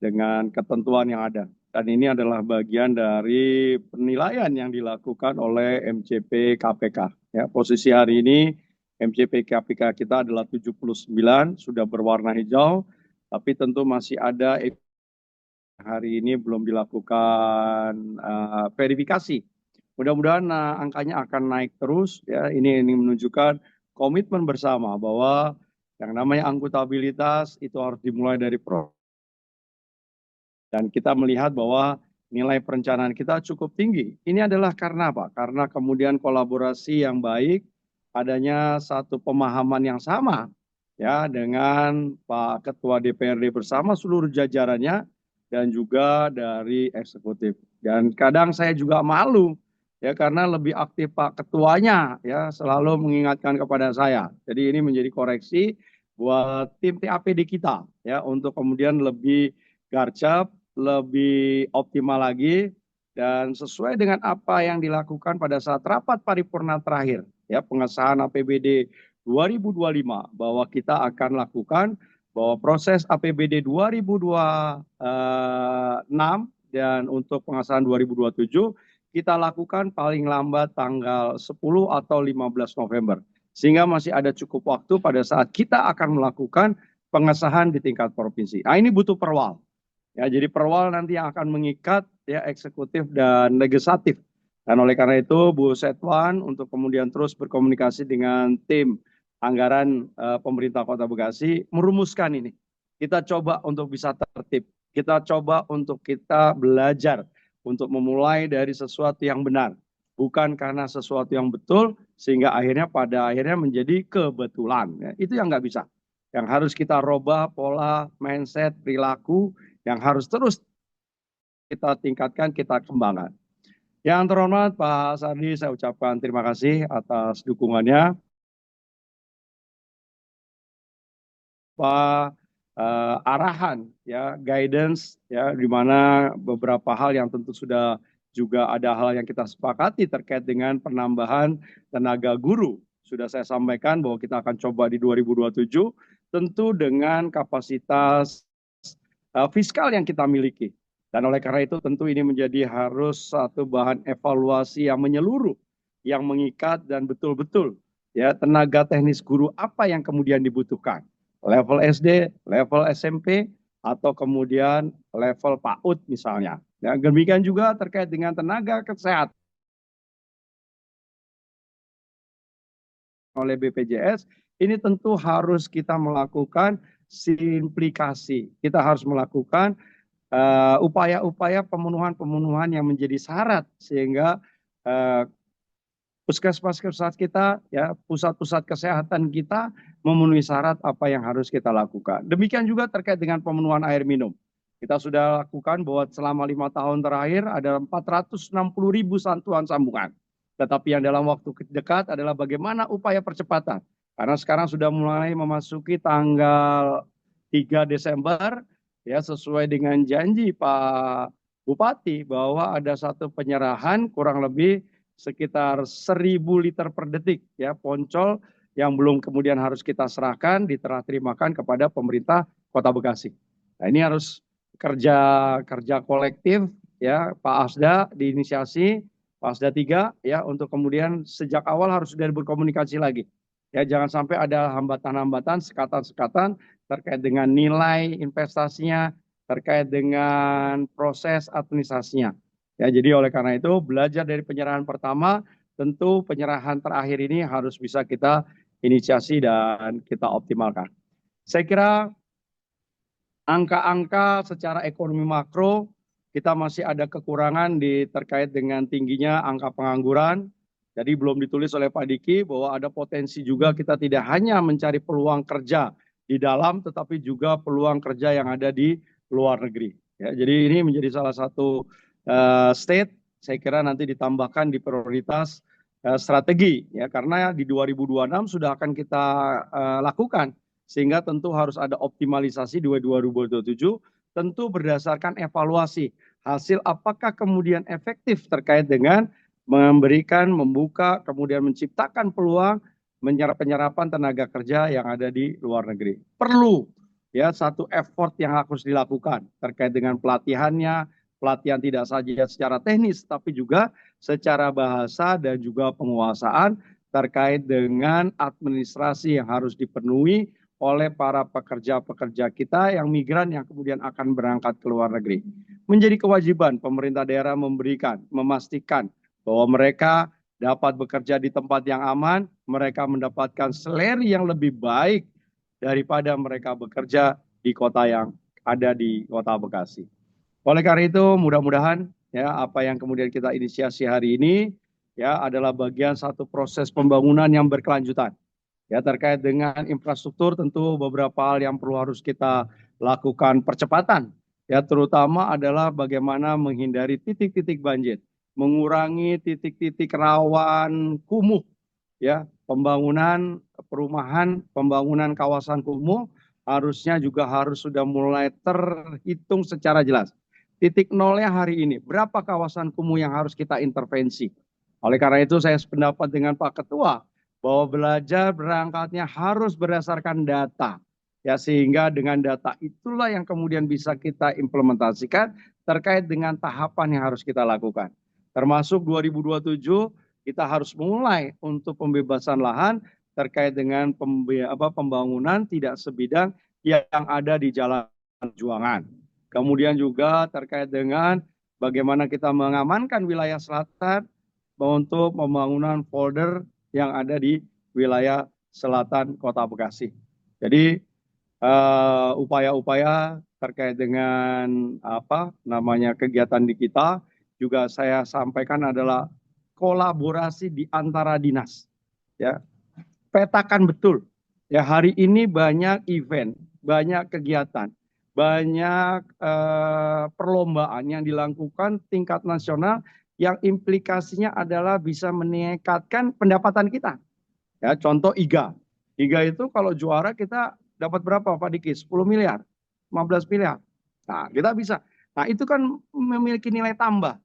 dengan ketentuan yang ada. Dan ini adalah bagian dari penilaian yang dilakukan oleh MCP KPK. Ya, posisi hari ini MCP KPK kita adalah 79, sudah berwarna hijau, tapi tentu masih ada hari ini belum dilakukan verifikasi. Mudah-mudahan angkanya akan naik terus. Ya, ini menunjukkan komitmen bersama bahwa yang namanya akuntabilitas itu harus dimulai dari dan kita melihat bahwa nilai perencanaan kita cukup tinggi. Ini adalah karena apa? Karena kemudian kolaborasi yang baik, adanya satu pemahaman yang sama ya dengan Pak Ketua DPRD bersama seluruh jajarannya dan juga dari eksekutif. Dan kadang saya juga malu ya karena lebih aktif Pak Ketuanya ya selalu mengingatkan kepada saya. Jadi ini menjadi koreksi buat tim TAPD kita ya untuk kemudian lebih garcap, lebih optimal lagi dan sesuai dengan apa yang dilakukan pada saat rapat paripurna terakhir ya pengesahan APBD 2025 bahwa kita akan lakukan bahwa proses APBD 2026 dan untuk pengesahan 2027 kita lakukan paling lambat tanggal 10 atau 15 November. Sehingga masih ada cukup waktu pada saat kita akan melakukan pengesahan di tingkat provinsi. Nah, ini butuh perwal. Ya, jadi perwal nanti yang akan mengikat ya eksekutif dan legislatif. Dan oleh karena itu Bu Setwan untuk kemudian terus berkomunikasi dengan tim anggaran pemerintah Kota Bekasi merumuskan ini. Kita coba untuk bisa tertib. Kita coba untuk kita belajar untuk memulai dari sesuatu yang benar. Bukan karena sesuatu yang betul sehingga akhirnya pada akhirnya menjadi kebetulan. Ya, itu yang nggak bisa. Yang harus kita robah pola, mindset, perilaku yang harus terus kita tingkatkan, kita kembangkan. Yang terhormat Pak Sardi, saya ucapkan terima kasih atas dukungannya. Pak arahan ya guidance ya di mana beberapa hal yang tentu sudah juga ada hal yang kita sepakati terkait dengan penambahan tenaga guru. Sudah saya sampaikan bahwa kita akan coba di 2027 tentu dengan kapasitas fiskal yang kita miliki. Dan oleh karena itu tentu ini menjadi harus satu bahan evaluasi yang menyeluruh, yang mengikat dan betul-betul ya tenaga teknis guru apa yang kemudian dibutuhkan. Level SD, level SMP, atau kemudian level PAUD misalnya. Ya, demikian juga terkait dengan tenaga kesehatan oleh BPJS, ini tentu harus kita melakukan simplikasi. Kita harus melakukan upaya-upaya pemenuhan yang menjadi syarat sehingga puskesmas-puskesmas kita, ya, pusat-pusat kesehatan kita memenuhi syarat apa yang harus kita lakukan. Demikian juga terkait dengan pemenuhan air minum. Kita sudah lakukan bahwa selama 5 tahun terakhir ada 460.000 santuan sambungan. Tetapi yang dalam waktu dekat adalah bagaimana upaya percepatan. Karena sekarang sudah mulai memasuki tanggal 3 Desember, ya, sesuai dengan janji Pak Bupati bahwa ada satu penyerahan kurang lebih sekitar 1.000 liter per detik, ya, Poncol yang belum kemudian harus kita serahkan, diterima-terimakan kepada pemerintah Kota Bekasi. Nah, ini harus kerja kolektif, ya, Pak Asda diinisiasi, Pak Asda 3, ya, untuk kemudian sejak awal harus sudah berkomunikasi lagi. Ya, jangan sampai ada hambatan-hambatan, sekatan-sekatan terkait dengan nilai investasinya, terkait dengan proses administrasinya. Ya, jadi oleh karena itu belajar dari penyerahan pertama, tentu penyerahan terakhir ini harus bisa kita inisiasi dan kita optimalkan. Saya kira angka-angka secara ekonomi makro kita masih ada kekurangan terkait dengan tingginya angka pengangguran. Jadi belum ditulis oleh Pak Diki bahwa ada potensi juga kita tidak hanya mencari peluang kerja di dalam, tetapi juga peluang kerja yang ada di luar negeri. Ya, jadi ini menjadi salah satu state, saya kira nanti ditambahkan di prioritas strategi, ya, karena di 2026 sudah akan kita lakukan. Sehingga tentu harus ada optimalisasi di 2027, tentu berdasarkan evaluasi hasil apakah kemudian efektif terkait dengan memberikan, membuka, kemudian menciptakan peluang penyerapan tenaga kerja yang ada di luar negeri. Perlu, ya, satu effort yang harus dilakukan terkait dengan pelatihannya, pelatihan tidak saja secara teknis, tapi juga secara bahasa dan juga penguasaan terkait dengan administrasi yang harus dipenuhi oleh para pekerja-pekerja kita yang migran yang kemudian akan berangkat ke luar negeri. Menjadi kewajiban pemerintah daerah memastikan bahwa mereka dapat bekerja di tempat yang aman, mereka mendapatkan salary yang lebih baik daripada mereka bekerja di kota yang ada di Kota Bekasi. Oleh karena itu, mudah-mudahan, ya, apa yang kemudian kita inisiasi hari ini, ya, adalah bagian satu proses pembangunan yang berkelanjutan. Ya, terkait dengan infrastruktur tentu beberapa hal yang perlu harus kita lakukan percepatan. Ya, terutama adalah bagaimana menghindari titik-titik banjir, mengurangi titik-titik rawan kumuh, ya, pembangunan perumahan, pembangunan kawasan kumuh harusnya juga harus sudah mulai terhitung secara jelas. Titik nolnya hari ini, berapa kawasan kumuh yang harus kita intervensi. Oleh karena itu saya sependapat dengan Pak Ketua bahwa belajar berangkatnya harus berdasarkan data. Ya, sehingga dengan data itulah yang kemudian bisa kita implementasikan terkait dengan tahapan yang harus kita lakukan. Termasuk 2027 kita harus mulai untuk pembebasan lahan terkait dengan pembangunan tidak sebidang yang ada di Jalan Perjuangan. Kemudian juga terkait dengan bagaimana kita mengamankan wilayah selatan untuk pembangunan folder yang ada di wilayah selatan Kota Bekasi. Jadi upaya-upaya terkait dengan kegiatan di kita juga saya sampaikan adalah kolaborasi di antara dinas. Ya, petakan betul. Ya, hari ini banyak event, banyak kegiatan, banyak perlombaan yang dilakukan tingkat nasional yang implikasinya adalah bisa meningkatkan pendapatan kita. Ya, contoh IGA. IGA itu kalau juara kita dapat berapa Pak Diki? 10 miliar, 15 miliar. Nah, kita bisa. Nah, itu kan memiliki nilai tambah.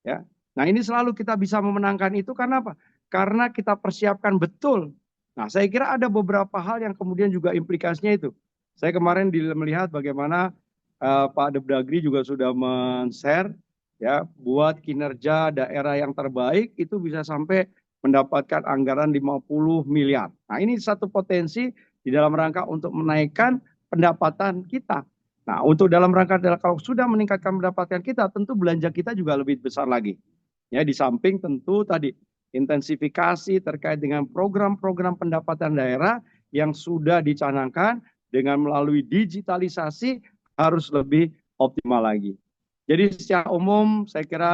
Ya. Nah, ini selalu kita bisa memenangkan itu karena apa? Karena kita persiapkan betul. Nah, saya kira ada beberapa hal yang kemudian juga implikasinya itu. Saya kemarin melihat bagaimana Pak Depdagri juga sudah men-share, ya, buat kinerja daerah yang terbaik itu bisa sampai mendapatkan anggaran 50 miliar. Nah, ini satu potensi di dalam rangka untuk menaikkan pendapatan kita. Nah, untuk dalam rangka kalau sudah meningkatkan pendapatan kita, tentu belanja kita juga lebih besar lagi. Ya, di samping tentu tadi intensifikasi terkait dengan program-program pendapatan daerah yang sudah dicanangkan dengan melalui digitalisasi harus lebih optimal lagi. Jadi secara umum saya kira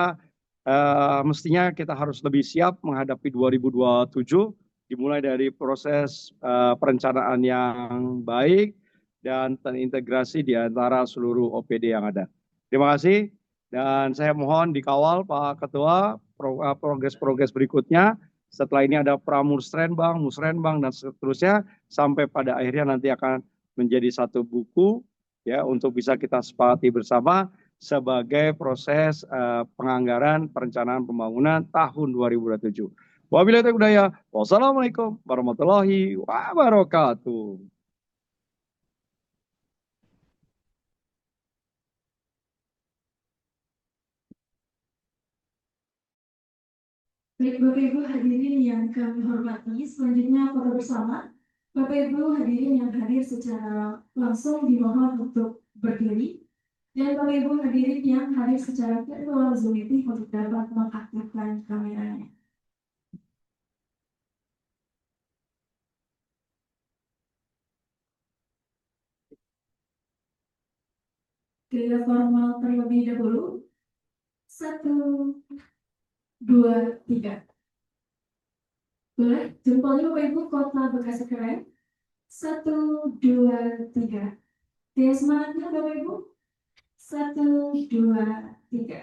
mestinya kita harus lebih siap menghadapi 2027, dimulai dari proses perencanaan yang baik dan terintegrasi di antara seluruh OPD yang ada. Terima kasih dan saya mohon dikawal Pak Ketua progres-progres berikutnya. Setelah ini ada pramusrenbang, musrenbang dan seterusnya sampai pada akhirnya nanti akan menjadi satu buku ya untuk bisa kita sepakati bersama sebagai proses penganggaran perencanaan pembangunan tahun 2027. Wabillahi taufiq hidayah. Wassalamualaikum warahmatullahi wabarakatuh. Baik Bapak Ibu hadirin yang kami hormati, selanjutnya foto bersama. Bapak Ibu hadirin yang hadir secara langsung dimohon untuk berdiri. Dan Bapak Ibu hadirin yang hadir secara virtual Zoom meeting untuk dapat mengaktifkan kameranya. Gaya formal terlebih dahulu. 1, 2, 3. Boleh, jempolnya Bapak Ibu Kota Bekasi keren. 1, 2, 3. Dia semangatnya Bapak Ibu. 1, 2, 3.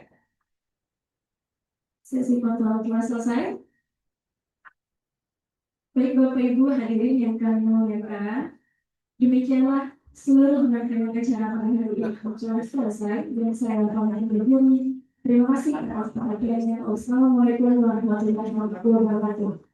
Sesi foto telah selesai. Baik Bapak Ibu hadirin yang kami muliakan, demikianlah seluruh rangkaian acara pada hari ini telah selesai dan saya pamit undur diri. Terima kasih atas perhatiannya. Wassalamualaikum warahmatullahi wabarakatuh.